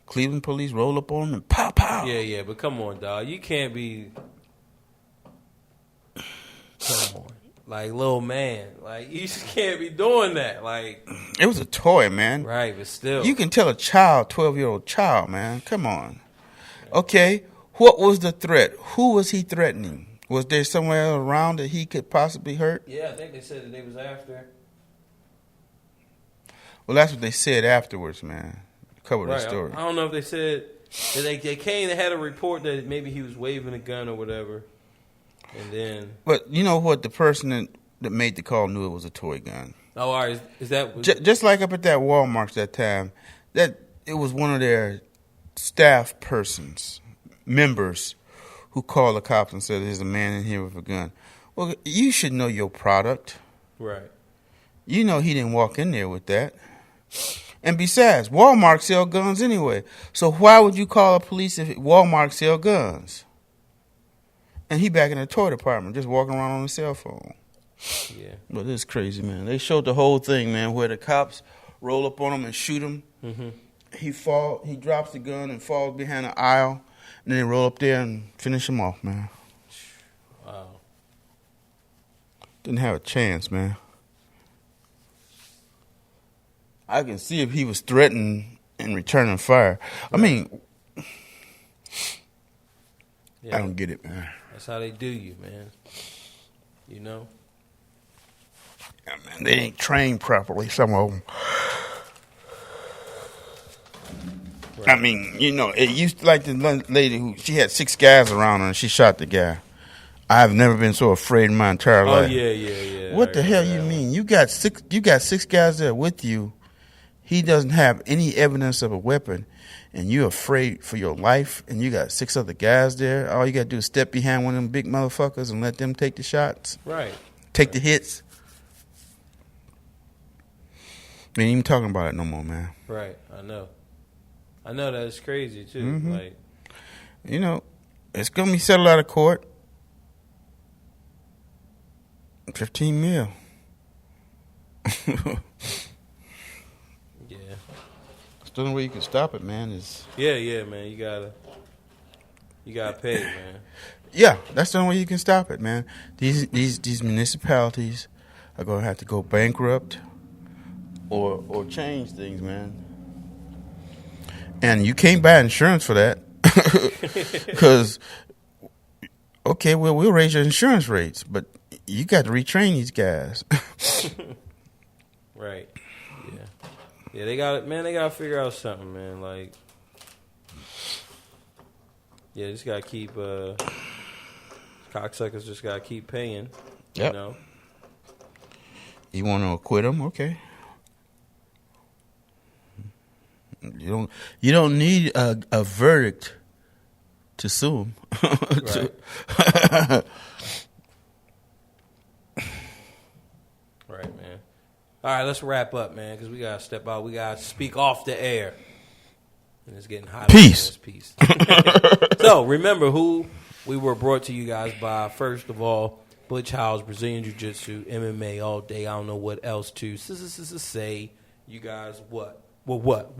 Cleveland police roll up on him and pow, pow. Yeah, but come on, dog. You can't be... Come on. Like, little man. Like, you just can't be doing that. Like... It was a toy, man. Right, but still. You can tell a child, 12-year-old child, man. Come on. Okay, what was the threat? Who was he threatening? Was there somewhere around that he could possibly hurt? Yeah, I think they said that they was after. Well, that's what they said afterwards, man. Covered the story. I don't know if they said that they came. They had a report that maybe he was waving a gun or whatever, and then. But you know what? The person that made the call knew it was a toy gun. Oh, all right. Is that just like up at that Walmart that time? That it was one of their staff persons, members, who called the cops and said, there's a man in here with a gun. Well, you should know your product. Right. You know he didn't walk in there with that. And besides, Walmart sell guns anyway. So why would you call the police if Walmart sell guns? And he back in the toy department, just walking around on his cell phone. Yeah. But it's crazy, man. They showed the whole thing, man, where the cops roll up on him and shoot him. Mm-hmm. He drops the gun and falls behind an aisle. And then they roll up there and finish him off, man. Wow. Didn't have a chance, man. I can see if he was threatening and returning fire. I mean, I don't get it, man. That's how they do you, man. You know? Yeah, man, they ain't trained properly, some of them. Right. I mean, you know, it used to like the lady who, she had 6 guys around her and she shot the guy. I've never been so afraid in my entire life. Oh, yeah. What the hell you mean? You got 6 guys there with you. He doesn't have any evidence of a weapon, and you're afraid for your life, and you got 6 other guys there. All you got to do is step behind one of them big motherfuckers and let them take the shots. Right. Take the hits. We ain't even talking about it no more, man. Right. I know that's crazy, too. Mm-hmm. Like, you know, it's going to be settled out of court. 15 mil. Yeah. The only way you can stop it, man, is... Yeah, man. You gotta pay, man. Yeah, that's the only way you can stop it, man. These municipalities are going to have to go bankrupt or change things, man. And you can't buy insurance for that. Because, okay, well, we'll raise your insurance rates, but you got to retrain these guys. Right. Yeah, they got to figure out something, man. Like, yeah, just got to keep, cocksuckers just got to keep paying, yep. You know. You want to acquit them? Okay. You don't need a verdict to sue them. Right. Right, man. All right, let's wrap up, man, because we got to step out. We got to speak off the air. And it's getting hot. Peace. Peace. So, remember who we were brought to you guys by. First of all, Butch House, Brazilian Jiu-Jitsu, MMA all day. I don't know what else to say. You guys, what? Well, what?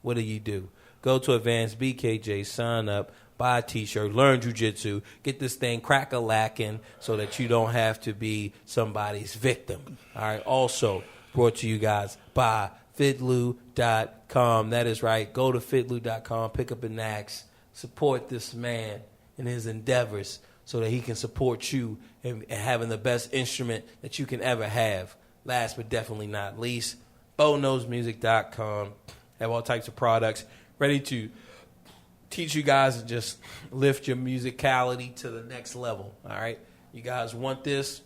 What do you do? Go to Advanced BKJ, sign up, buy a t-shirt, learn jiu-jitsu, get this thing crack-a-lacking so that you don't have to be somebody's victim. All right. Also brought to you guys by fitloo.com. That is right. Go to fitloo.com, pick up an axe, support this man in his endeavors so that he can support you and having the best instrument that you can ever have. Last but definitely not least, BoKnowsMusic.com. Have all types of products ready to teach you guys to just lift your musicality to the next level. All right? You guys want this?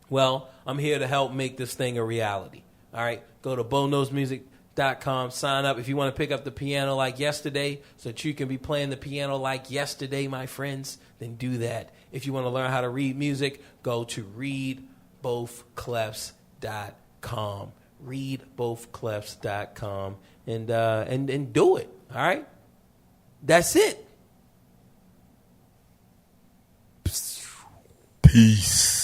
Well, I'm here to help make this thing a reality. All right? Go to BoKnowsMusic.com. Sign up if you want to pick up the piano like yesterday so that you can be playing the piano like yesterday, my friends. Then do that. If you want to learn how to read music, go to readbothclefs.com. Readbothclefs.com and do it. All right? That's it. Peace.